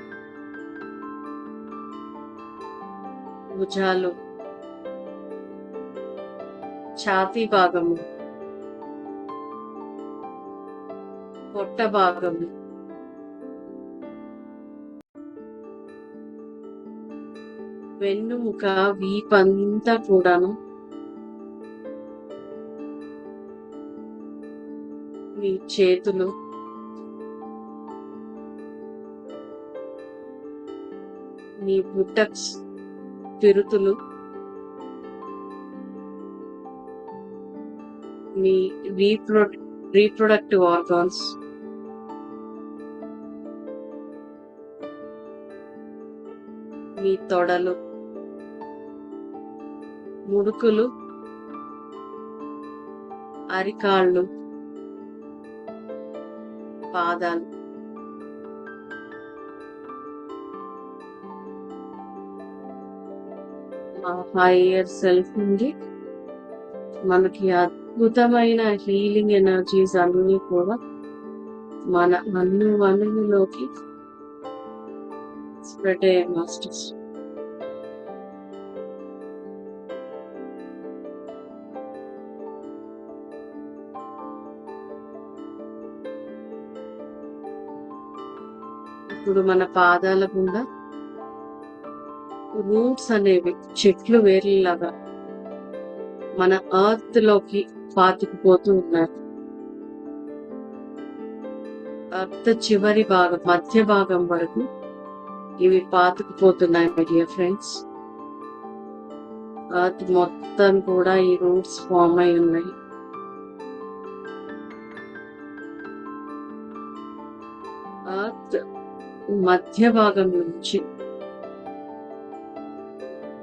భుజాలు, ఛాతీ భాగము, పొట్ట భాగము, వెన్నుముక, వీపంతా కూడాను, మీ చేతులు, మీ బుటక్స్, పిరుతులు, మీ రీప్రొడక్టివ్ ఆర్గాన్స్, మీ తొడలు, ముడుకులు, అరికాళ్ళు, పాదాలు, హైయర్ సెల్ఫ్ నుండి మనకి అద్భుతమైన హీలింగ్ ఎనర్జీస్ అన్ని కూడా మన అణువులోకి స్ప్రెడ్ అయ్యే మాస్టర్స్. ఇప్పుడు మన పాదాల గుండా రూట్స్ అనేవి చెట్లు వేర్లలాగా మన ఎర్త్ లోకి పాతుకుపోతూ ఉన్నారు. ఎర్త్ చివరి భాగం, మధ్య భాగం వరకు ఇవి పాతుకుపోతున్నాయి మై డియర్ ఫ్రెండ్స్. ఎర్త్ మొత్తం కూడా ఈ రూట్స్ ఫామ్ అయి ఉన్నాయి. ఎర్త్ మధ్య భాగం నుంచి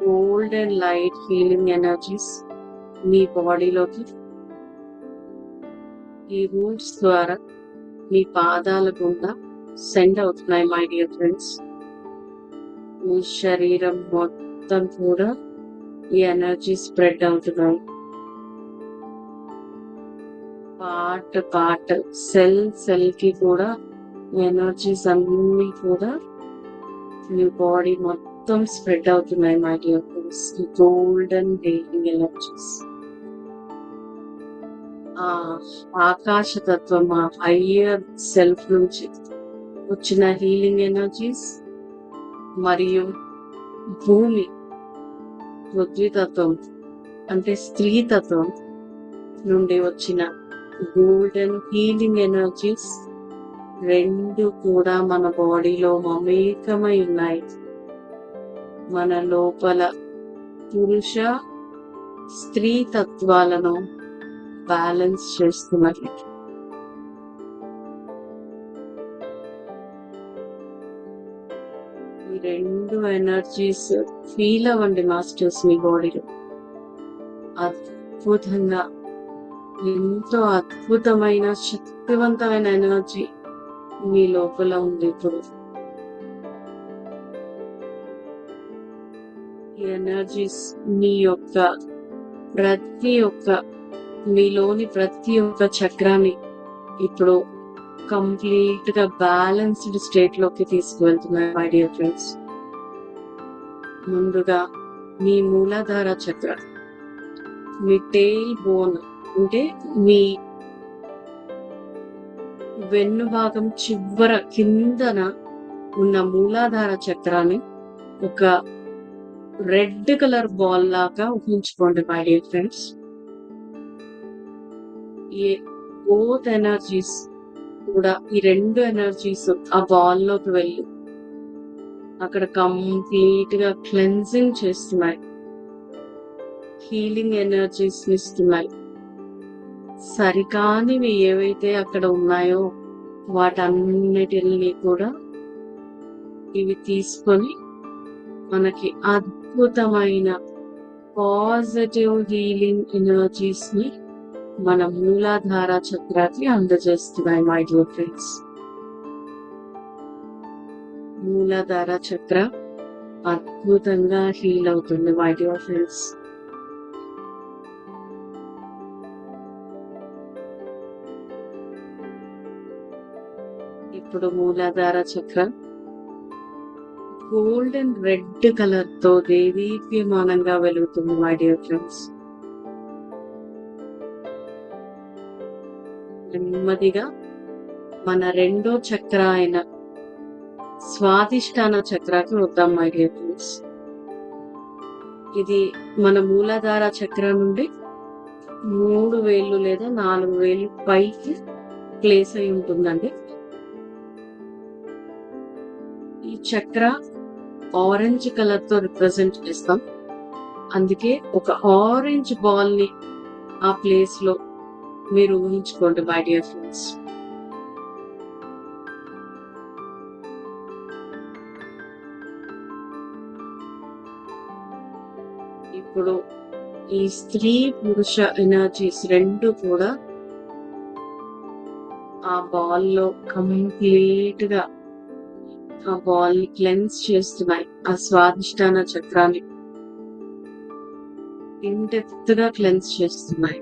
gold and light healing energies మీ బాడీలోకి ఈ రూట్స్ ద్వారా మీ పాదాల గుండా సెండ్ అవుతున్నాయి మై డియర్ ఫ్రెండ్స్. మీ శరీరం మొత్తం కూడా ఈ ఎనర్జీ స్ప్రెడ్ అవుతున్నాయి. పార్ట్ సెల్ కి కూడా ఎనర్జీస్ అన్ని కూడా మీ బాడీ మొత్తం స్ప్రెడ్ అవుతున్నాయి my dear friends. Golden healing energies, ఆకాశతత్వం, హయ్యర్ సెల్ఫ్ నుంచి వచ్చిన హీలింగ్ ఎనర్జీస్ మరియు భూమి పృథ్వీతత్వం అంటే స్త్రీతత్వం నుండి వచ్చిన గోల్డెన్ హీలింగ్ ఎనర్జీస్ రెండు కూడా మన బాడీలో మమేకమై ఉన్నాయి. మన లోపల పురుష స్త్రీ తత్వాలను బ్యాలెన్స్ చేస్తున్నట్లు. ఈ రెండు ఎనర్జీస్ ఫీల్ అవ్వండి మాస్టర్స్. మీ బాడీలో అద్భుతంగా, ఎంతో అద్భుతమైన శక్తివంతమైన ఎనర్జీ మీ లోపల ఉంది. ఇప్పుడు ఈ ఎనర్జీస్ మీ యొక్క మీలోని ప్రతి ఒక్క చక్రాన్ని ఇప్పుడు కంప్లీట్ గా బ్యాలెన్స్డ్ స్టేట్ లోకి తీసుకువెళ్తున్నాయి మై డియర్ ఫ్రెండ్స్. ముందుగా మీ మూలాధార చక్ర, మీ టెయిల్ బోన్ అంటే మీ వెన్ను భాగం చివర కిందన ఉన్న మూలాధార చక్రాన్ని ఒక రెడ్ కలర్ బాల్ లాగా ఊహించుకోండి మై డియర్ ఫ్రెండ్స్. ఈ బోత్ ఎనర్జీస్ కూడా, ఈ రెండు ఎనర్జీస్ ఆ బాల్ లోకి వెళ్ళి అక్కడ కంప్లీట్ గా క్లెన్జింగ్ చేస్తున్నాయి, హీలింగ్ ఎనర్జీస్ ఇస్తున్నాయి. సరికానివి ఏవైతే అక్కడ ఉన్నాయో వాటన్నిటిని కూడా ఇవి తీసుకొని మనకి అద్భుతమైన పాజిటివ్ హీలింగ్ ఎనర్జీస్ ని మన మూలాధార చక్రాకి అందజేస్తున్నాయి మై డియర్ ఫ్రెండ్స్. మూలాధార చక్ర అద్భుతంగా హీల్ అవుతుంది మై డియర్ ఫ్రెండ్స్. ఇప్పుడు మూలాధార చక్ర గోల్డెన్ రెడ్ కలర్ తో దేదీప్యమానంగా వెలుగుతుంది మై డియర్ ఫ్రెండ్స్. నెమ్మదిగా మన రెండో చక్ర అయిన స్వాదిష్టాన చక్రాకి వద్దాం మై డియర్ ఫ్రెండ్స్. ఇది మన మూలాధార చక్ర నుండి 3 వేళ్ళు లేదా 4 వేలు పైకి ప్లేస్ అయి ఉంటుందండి. ఈ చక్ర ఆరెంజ్ కలర్ తో రిప్రజెంట్ చేస్తాం. అందుకే ఒక ఆరెంజ్ బాల్ ని ఆ ప్లేస్ లో మీరు ఊహించుకోండి మై డియర్ ఫ్రెండ్స్. ఇప్పుడు ఈ స్త్రీ పురుష ఎనర్జీస్ రెండు కూడా ఆ బాల్ లో కంప్లీట్ గా ఆ బాల్ ని క్లెన్స్ చేస్తున్నాయి. ఆ స్వాదిష్టాన చక్రాన్ని ఇన్ డెప్త్ గా క్లెన్స్ చేస్తున్నాయి.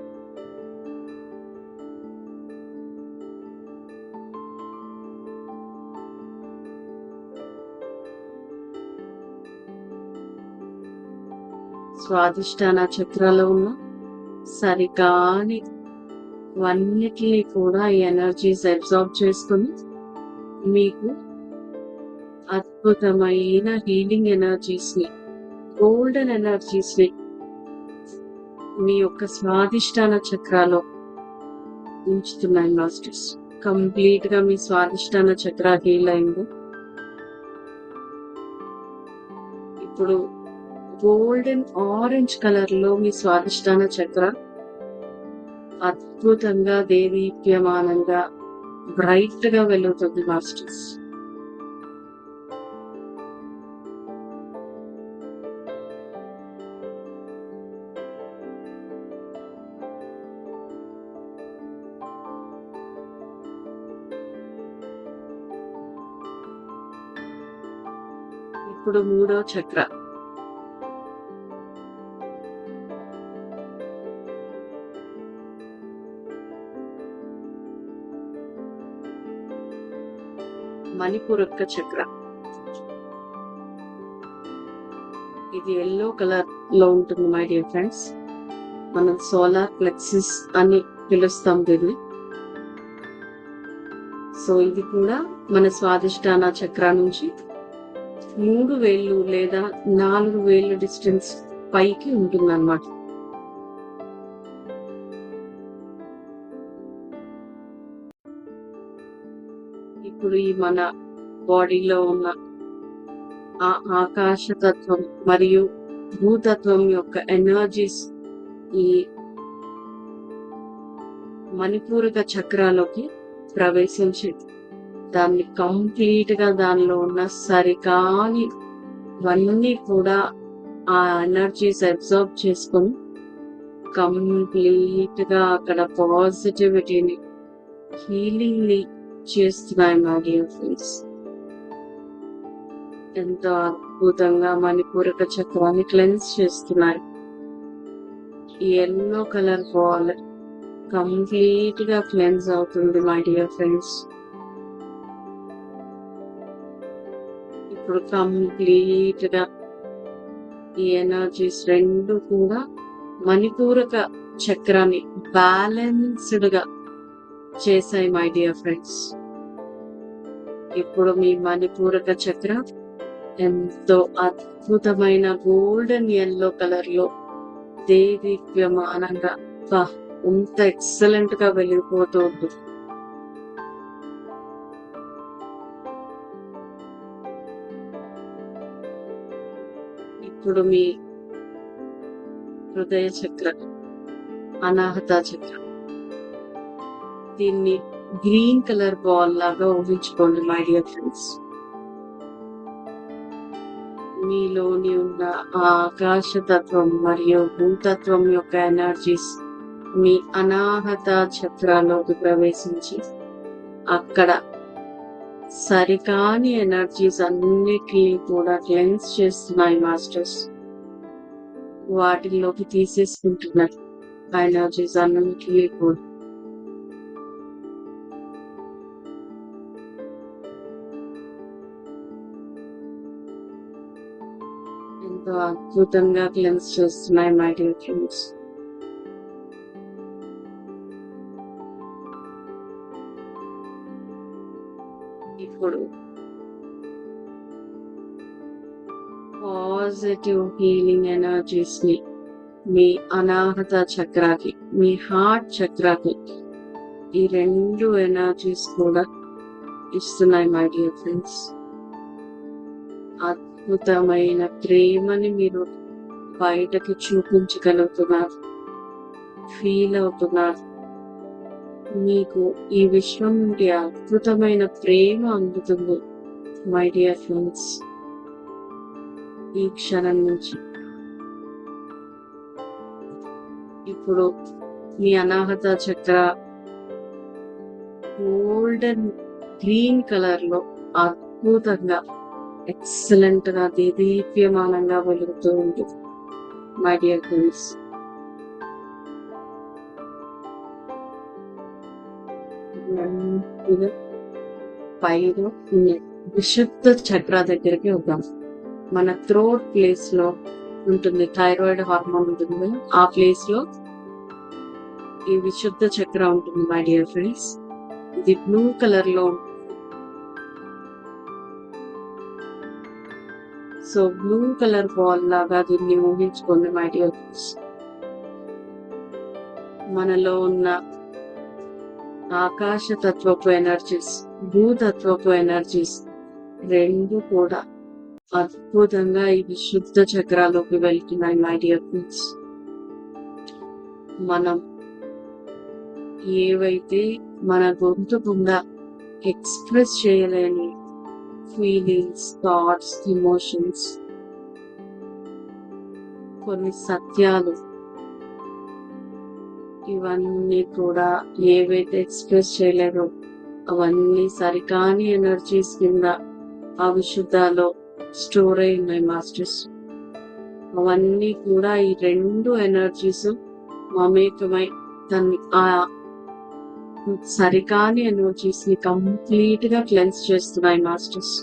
స్వాదిష్టాన చక్రాలో ఉన్న సరికాని అన్నిటినీ కూడా ఈ ఎనర్జీస్ అబ్జార్బ్ చేసుకుని మీకు అద్భుతమైన హీలింగ్ ఎనర్జీస్ ని, గోల్డెన్ ఎనర్జీస్ ని మీ యొక్క స్వాదిష్టాన చక్రాలో ఉంచుతున్నాయి మాస్టర్స్. కంప్లీట్ గా మీ స్వాదిష్టాన చక్ర హీల్ అయింది. ఇప్పుడు గోల్డెన్ ఆరెంజ్ కలర్ లో మీ స్వాదిష్టాన చక్ర అద్భుతంగా దేదీప్యమానంగా బ్రైట్ గా వెలుగుతుంది మాస్టర్స్. ఇప్పుడు మూడో చక్ర మణిపూరక చక్ర. ఇది ఎల్లో కలర్ లో ఉంటుంది మై డియర్ ఫ్రెండ్స్. మనం సోలార్ ప్లెక్సిస్ అని పిలుస్తాం దీన్ని. సో ఇది కూడా మన స్వాదిష్టాన చక్ర నుంచి 3 వేళ్ళు లేదా 4 వేలు డిస్టెన్స్ పైకి ఉంటుంది అన్నమాట. ఇప్పుడు ఈ మన బాడీలో ఉన్న ఆ ఆకాశతత్వం మరియు భూతత్వం యొక్క ఎనర్జీస్ ఈ మణిపూరక చక్రాలోకి ప్రవేశించి దాన్ని కంప్లీట్ గా దానిలో ఉన్న సరికాని ఇవన్నీ కూడా ఆ ఎనర్జీస్ అబ్జర్వ్ చేసుకొని కంప్లీట్ గా అక్కడ పాజిటివిటీని, హీలింగ్ ని చేస్తున్నాయి మై డియర్ ఫ్రెండ్స్. ఎంతో అద్భుతంగా మణిపూరక చక్రాన్ని క్లెన్స్ చేస్తున్నాయి. ఈ ఎల్లో కలర్ బాల్ కంప్లీట్ గా క్లెన్స్ అవుతుంది మై డియర్ ఫ్రెండ్స్. ఇప్పుడు కంప్లీట్ గా ఈ ఎనర్జీస్ రెండు కూడా మణిపూరక చక్రాన్ని బ్యాలెన్స్డ్ గా చేశాయి మై డియర్ ఫ్రెండ్స్. ఇప్పుడు మీ మణిపూరక చక్ర ఎంతో అద్భుతమైన గోల్డెన్ ఎల్లో కలర్ లో దేదీప్యమానంగా ఎంత ఎక్సలెంట్ గా వెలిగిపోతుంది. ఇప్పుడు మీ హృదయ చక్ర, అనాహత చక్ర, దీన్ని గ్రీన్ కలర్ బాల్ లాగా ఊహించుకోండి మై డియర్ ఫ్రెండ్స్. మీలోని ఉన్న ఆ ఆకాశతత్వం మరియు భూతత్వం యొక్క ఎనర్జీస్ మీ అనాహత చక్రాలోకి ప్రవేశించి అక్కడ సరికాని ఎనర్జీస్ అన్నిటినీ కూడా క్లెన్స్ చేస్తున్నాయి మాస్టర్స్. వాటిల్లోకి తీసేసుకుంటున్నారు ఎనర్జీస్ అన్నిటినీ కూడా. ఎంతో అద్భుతంగా క్లెన్స్ చేస్తున్నాయి మై డియర్ ఫ్రెండ్స్. ఇప్పుడు పాజిటివ్ హీలింగ్ ఎనర్జీస్ ని మీ అనాహత చక్రాకి, మీ హార్ట్ చక్రాకి ఈ 2 ఎనర్జీస్ కూడా ఇస్తున్నాయి మై డియర్ ఫ్రెండ్స్. అద్భుతమైన ప్రేమని మీరు బయటకి చూపించగలుగుతున్నారు, ఫీల్ అవుతున్నారు. మీకు ఈ విశ్వం నుండి అద్భుతమైన ప్రేమ అందుతుంది మై డియర్ ఫ్రెండ్స్. ఈ క్షణం నుంచి ఇప్పుడు మీ అనాహత చక్ర గోల్డెన్ గ్రీన్ కలర్ లో అద్భుతంగా ఎక్సలెంట్ గా దేదీప్యమానంగా వెలుగుతూ ఉంటుంది మై డియర్ ఫ్రెండ్స్. పైన విశుద్ధ చక్ర దగ్గరికి వద్దాం. మన థ్రోట్ ప్లేస్ లో ఉంటుంది, థైరాయిడ్ హార్మోన్ ఉంటుంది కదా, ఆ ప్లేస్ లో ఈ విశుద్ధ చక్ర ఉంటుంది మై డియర్ ఫ్రెండ్స్. ఇది బ్లూ కలర్ లో ఉంటుంది. సో బ్లూ కలర్ బాల్ లాగా దీన్ని ఊహించుకోండి మై డియర్ ఫ్రెండ్స్. మనలో ఉన్న ఆకాశ తత్వపు ఎనర్జీస్, భూతత్వపు ఎనర్జీస్ 2 కూడా అద్భుతంగా ఈ విశుద్ధ చక్రాలోకి వెళ్తున్నాయి మై డియర్ ఫ్రెండ్స్. మనం ఏవైతే మన గొంతు గుండా ఎక్స్ప్రెస్ చేయలేని ఫీలింగ్స్, థాట్స్, ఎమోషన్స్, కొన్ని సత్యాలు, ఇవన్నీ కూడా ఏవైతే ఎక్స్ప్రెస్ చేయలేదో అవన్నీ సరికాని ఎనర్జీస్ కింద ఆ విశుద్ధాలో స్టోర్ అయి ఉన్నాయి మాస్టర్స్. అవన్నీ కూడా ఈ 2 ఎనర్జీస్ మమేకమై దాన్ని ఆ సరికాని ఎనర్జీస్ ని కంప్లీట్ గా క్లెన్స్ చేస్తున్నాయి మాస్టర్స్.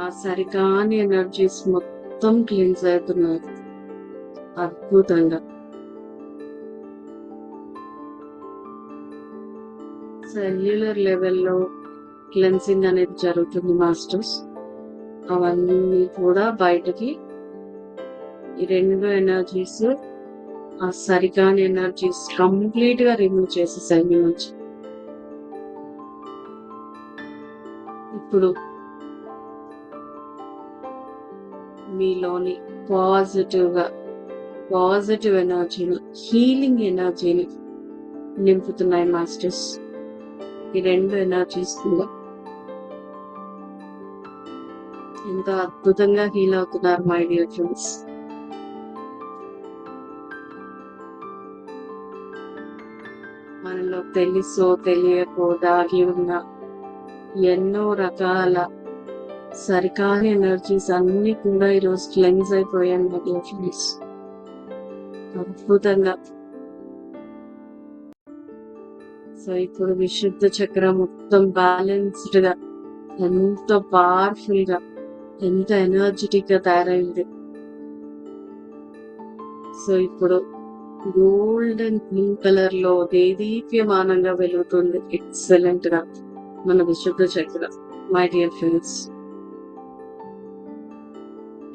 ఆ సరికాని ఎనర్జీస్ మొత్తం క్లీన్స్ అవుతున్నారు అద్భుతంగా. సెల్యులర్ లెవెల్లో క్లెన్సింగ్ అనేది జరుగుతుంది మాస్టర్స్. అవన్నీ కూడా బయటకి ఈ 2 ఎనర్జీస్, ఆ సరికాని ఎనర్జీస్ కంప్లీట్ గా రిమూవ్ చేసేసాయి మీ నుంచి. ఇప్పుడు మీలోని పాజిటివ్ ఎనర్జీని, హీలింగ్ ఎనర్జీని నింపుతున్నాయి మాస్టర్స్ ఈ 2 ఎనర్జీస్ కూడా. ఎంత అద్భుతంగా హీల్ అవుతున్నారు మై డియర్ ఫ్రెండ్స్. మనలో తెలుసో తెలియకో దాగి ఉన్న ఎన్నో రకాల సరికాని ఎనర్జీస్ అన్ని కూడా ఈరోజు క్లెన్స్ అయిపోయాయి మై డియర్ ఫ్రెండ్స్ అద్భుతంగా. సో ఇప్పుడు విశుద్ధ చక్ర మొత్తం బ్యాలెన్స్డ్ గా, ఎంత పవర్ఫుల్ గా, ఎంత ఎనర్జెటిక్ గా తయారైంది. సో ఇప్పుడు గోల్డెన్ బ్లూ కలర్ లో దేదీప్యమానంగా వెలుగుతుంది ఎక్సలెంట్ గా మన విశుద్ధ చక్ర మై డియర్ ఫ్రెండ్స్.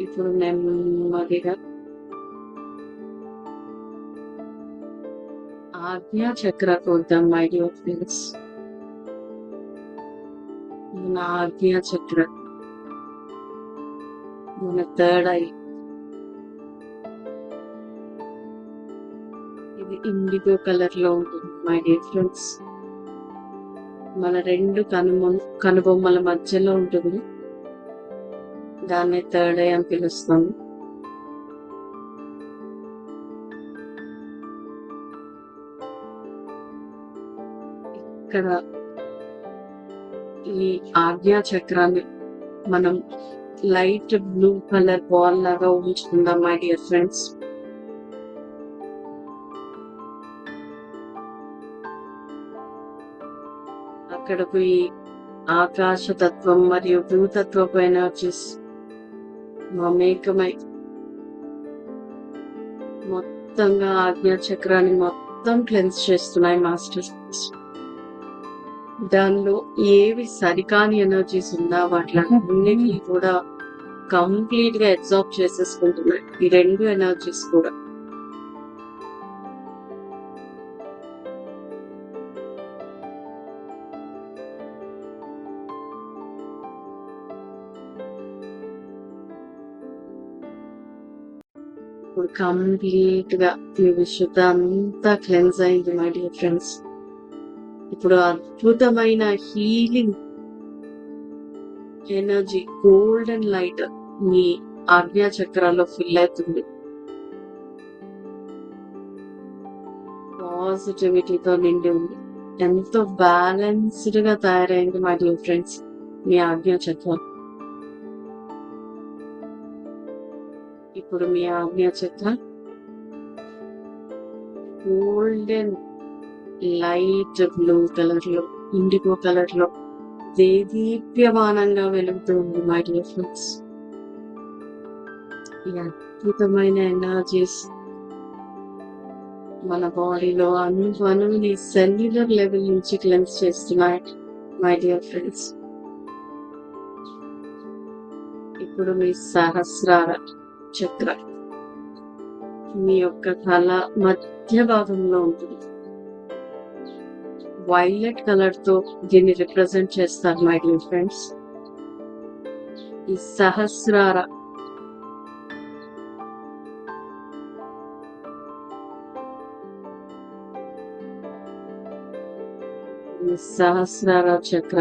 ఇప్పుడు నెమ్మదిగా ఆజ్ఞా చక్ర వద్దాం మై డియర్ ఫ్రెండ్స్. మన ఆజ్ఞా చక్ర, మన థర్డ్ ఐ, ఇది ఇండిగో కలర్ లో ఉంటుంది మై డియర్ ఫ్రెండ్స్. మన 2 కనుబొమ్మల మధ్యలో ఉంటుంది, దాన్ని థర్డ్ ఐ అని పిలుస్తాము. ఇక్కడ ఈ ఆజ్ఞా చక్రాన్ని మనం లైట్ బ్లూ కలర్ బాల్ లాగా ఊహించుకుందాం మై డియర్ ఫ్రెండ్స్. అక్కడకు ఈ ఆకాశ తత్వం మరియు భూతత్వపు ఎనర్జీస్ మమేకమై మొత్తంగా ఆజ్ఞా చక్రాన్ని మొత్తం క్లెన్స్ చేస్తున్నాయి మాస్టర్స్. దానిలో ఏవి సరికాని ఎనర్జీస్ ఉన్నా వాటిలన్నిటిని కూడా కంప్లీట్ గా అబ్జార్బ్ చేసేసుకుంటున్నాయి ఈ 2 ఎనర్జీస్ కూడా. ఇప్పుడు కంప్లీట్ గా మీ విశుద్ధ అంతా క్లెన్స్ అయింది మై డియర్ ఫ్రెండ్స్. ఇప్పుడు అద్భుతమైన హీలింగ్ ఎనర్జీ గోల్డెన్ లైట్ మీ ఆజ్ఞా చక్రాల్లో ఫిల్ అవుతుంది. పాజిటివిటీతో నిండి ఉంది. ఎంతో బ్యాలెన్స్డ్ గా తయారైంది మై డియర్ ఫ్రెండ్స్ మీ ఆజ్ఞా చక్రం. ఇప్పుడు మీ ఆజ్ఞా చక్రం గోల్డెన్ లైట్ బ్లూ కలర్ లో, ఇండిగో కలర్ లో దేదీప్యమానంగా వెలుగుతూ ఉంది మై డియర్ ఫ్రెండ్స్. ఈ అద్భుతమైన ఎనర్జీస్ మన బాడీలో అణువుని సెల్యులర్ లెవెల్ నుంచి క్లెన్స్ చేస్తున్నాయి మై డియర్ ఫ్రెండ్స్. ఇప్పుడు మీ సహస్రార చక్ర మీ యొక్క తల మధ్య భాగంలో ఉంటుంది. వైలెట్ కలర్ తో దీన్ని రిప్రజెంట్ చేస్తారు మై డియర్ ఫ్రెండ్స్. ఈ సహస్రార చక్ర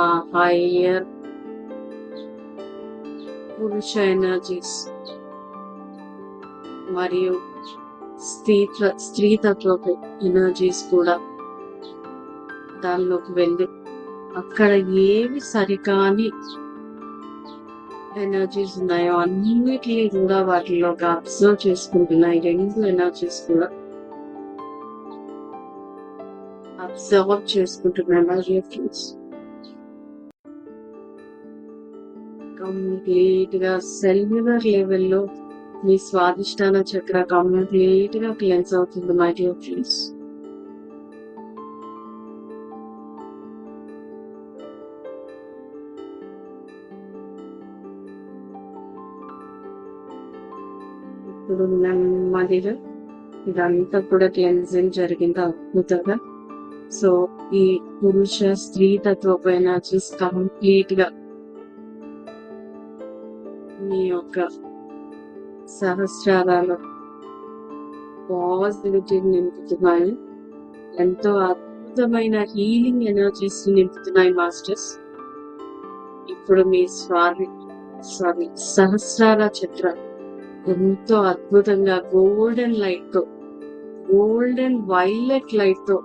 ఆ హైయర్ పురుష ఎనర్జీస్ మరియు స్త్రీతత్వ ఎనర్జీస్ కూడా దానిలోకి వెళ్ళి అక్కడ ఏవి సరికాని ఎనర్జీస్ ఉన్నాయో అన్నిటినీ కూడా వాటిలోకి అబ్జర్వ్ చేసుకుంటున్నాయి. 2 ఎనర్జీస్ కూడా అబ్జర్వ్ చేసుకుంటున్నాయి మై డియర్ ఫ్రెండ్స్. కంప్లీట్ గా సెల్యులర్ లెవెల్లో మీ స్వాదిష్టాన చక్ర కంప్లీట్ గా క్లెన్స్ అవుతుంది మై డియర్ ఫ్రెండ్స్. ఇప్పుడు నెమ్మదిగా ఇదంతా కూడా క్లెన్జింగ్ జరిగింది అద్భుతంగా. సో ఈ పురుష స్త్రీ తత్వపు ఎనర్జీస్ కంప్లీట్ గా మీ యొక్క సహస్రాలలో పాజిటివిటీ నింపుతున్నాయి. ఎంతో అద్భుతమైన హీలింగ్ ఎనర్జీస్ నింపుతున్నాయి మాస్టర్స్. ఇప్పుడు మీ సహస్రార చక్ర ఎంతో అద్భుతంగా గోల్డెన్ లైట్ తో, గోల్డెన్ వైలెట్ లైట్ తో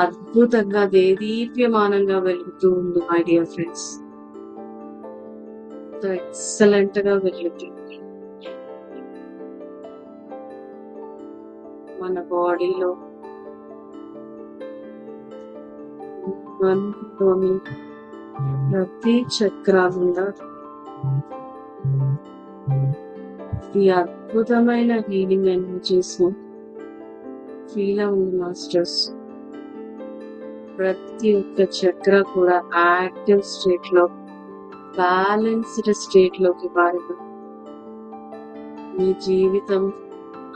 అద్భుతంగా దేదీప్యమానంగా వెలుగుతూ ఉంది మై డియర్ ఫ్రెండ్స్. ఎక్సలెంట్ గా వెలుగుతుంది. మన బాడీలో ప్రతి చక్రాలుగా ఈ అద్భుతమైన హీలింగ్ ఎనర్జీస్ ఫీల్ అవ్వండి మాస్టర్స్. ప్రతి ఒక్క చక్ర కూడా యాక్టివ్ స్టేట్ లో, బ్యాలెన్స్డ్ స్టేట్ లోకి మారిన మీ జీవితం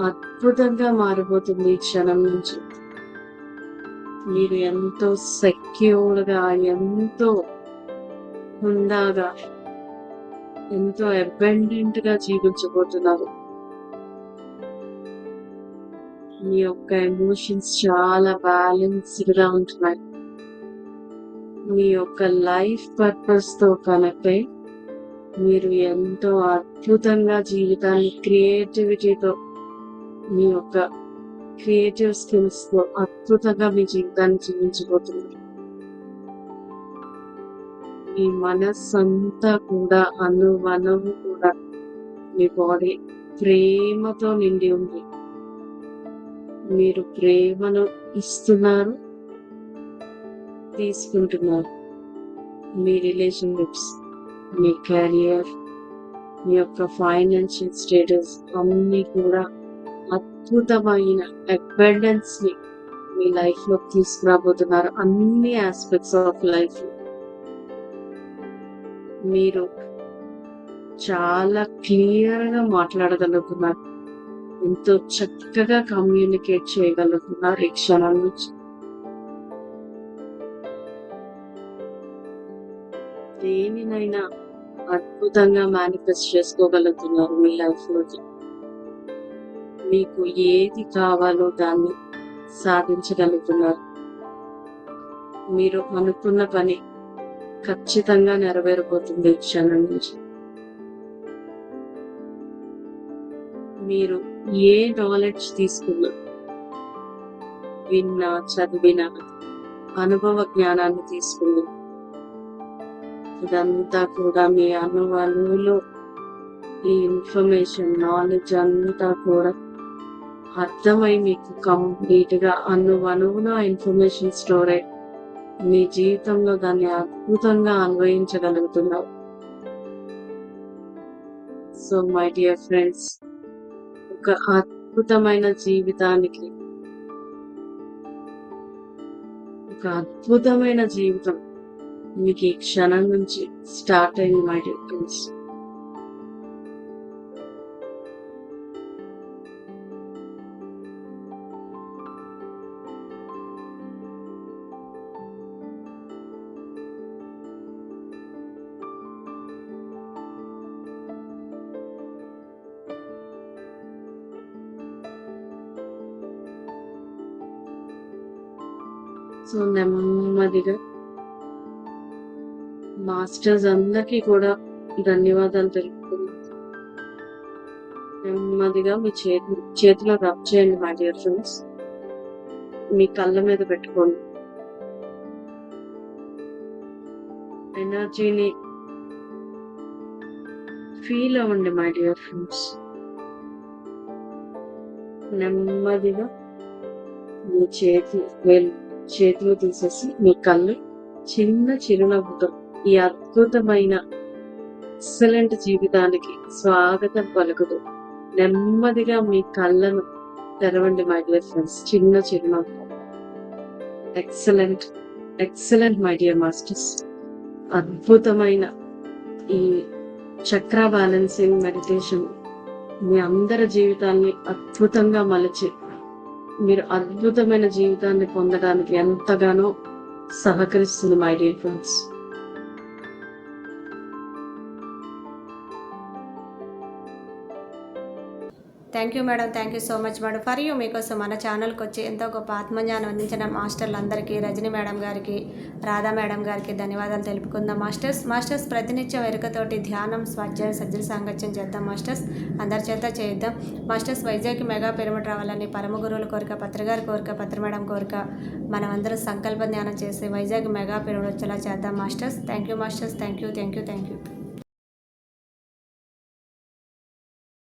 అద్భుతంగా మారిపోతుంది. ఈ క్షణం నుంచి మీరు ఎంతో సెక్యూర్ గా, ఎంతో హుందాగా, ఎంతో అబండెంట్ గా జీవించబోతున్నారు. మీ యొక్క ఎమోషన్స్ చాలా బ్యాలెన్స్డ్ గా ఉంటున్నాయి. మీ యొక్క లైఫ్ పర్పస్ తో కనెక్ట్ అయి మీరు ఎంతో అద్భుతంగా జీవితాన్ని క్రియేటివిటీతో, మీ యొక్క క్రియేటివ్ స్కిల్స్ తో అద్భుతంగా మీ జీవితాన్ని జీవించబోతున్నారు. మీ మనస్సంతా కూడా అణువణువు కూడా మీ బాడీ ప్రేమతో నిండి ఉంది. మీరు ప్రేమను ఇస్తున్నారు, తీసుకుంటున్నారు. మీ రిలేషన్షిప్స్, మీ కెరియర్, మీ యొక్క ఫైనాన్షియల్ స్టేటస్ అన్ని కూడా అద్భుతమైన అబండెన్స్ ని మీ లైఫ్ లో తీసుకురాబోతున్నారు. అన్ని ఆస్పెక్ట్స్ ఆఫ్ లైఫ్ మీరు చాలా క్లియర్ గా మాట్లాడగలుగుతున్నారు. ఎంతో చక్కగా కమ్యూనికేట్ చేయగలుగుతున్నారు ఈ క్షణం నుంచి. దేనినైనా అద్భుతంగా మేనిఫెస్ట్ చేసుకోగలుగుతున్నారు మీ లైఫ్ లోకి. మీకు ఏది కావాలో దాన్ని సాధించగలుగుతున్నారు. మీరు అనుకున్న పని ఖచ్చితంగా నెరవేరబోతుంది ఈ క్షణం నుంచి. మీరు ఏ నాలెడ్జ్ తీసుకున్నా, విన్నా, చదివినా, అనుభవ జ్ఞానాన్ని తీసుకున్నా, ఇదంతా కూడా మీ అనుభవంలో ఈ ఇన్ఫర్మేషన్ నాలెడ్జ్ అంతా కూడా అర్థమై మీకు కంప్లీట్ గా అణువణువున ఇన్ఫర్మేషన్ స్టోర్ అయి మీ జీవితంలో దాన్ని అద్భుతంగా అన్వయించగలుగుతున్నారు. సో మై డియర్ ఫ్రెండ్స్, ఒక అద్భుతమైన జీవితానికి, ఒక అద్భుతమైన జీవితం మీకు ఈ క్షణం నుంచి స్టార్ట్ అయింది మై డియర్ ఫ్రెండ్స్. సో నెమ్మదిగా మాస్టర్స్ అందరికీ కూడా ధన్యవాదాలు తెలుపుతున్నాను. నెమ్మదిగా మీ చేతిలో రబ్ చేయండి మై డియర్ ఫ్రెండ్స్. మీ కళ్ళ మీద పెట్టుకోండి. ఎనర్జీని ఫీల్ అవ్వండి మై డియర్ ఫ్రెండ్స్. నెమ్మదిగా మీ చేతులు తీసేసి మీ కళ్ళు చిన్న చిరునవ్వుతో ఈ అద్భుతమైన ఎక్సలెంట్ జీవితానికి స్వాగతం పలుకుతూ నెమ్మదిగా మీ కళ్ళను తెరవండి మై డియర్ ఫ్రెండ్స్. చిన్న చిరునవ్వు. Excellent excellent my dear masters. అద్భుతమైన ఈ చక్ర బ్యాలెన్సింగ్ మెడిటేషన్ మీ అందరి జీవితాన్ని అద్భుతంగా మలిచి మీరు అద్భుతమైన జీవితాన్ని పొందడానికి ఎంతగానో సహకరిస్తుంది my dear friends. Thank you madam, thank you so much madam for you. మీకోసం మన ఛానల్కి వచ్చి ఎంతో గొప్ప ఆత్మజ్ఞానం అందించిన మాస్టర్లందరికీ, రజని మేడం గారికి, రాధా మేడం గారికి ధన్యవాదాలు తెలుపుకుందాం మాస్టర్స్. ప్రతినిత్యం ఎరుకతోటి ధ్యానం, స్వాధ్యాయం, సజ్జల సాంగత్యం చేద్దాం మాస్టర్స్. అందరి చేత చేద్దాం మాస్టర్స్. వైజాగ్ మెగా పిరమిడ్ రావాలని పరమ గురువుల కోరిక, పత్రిగారి కోరిక, పత్రి మేడం కోరిక. మనమందరం సంకల్ప ధ్యానం చేసి వైజాగ్ మెగా పిరమిడ్ వచ్చేలా చేద్దాం masters. Thank you masters. Thank you.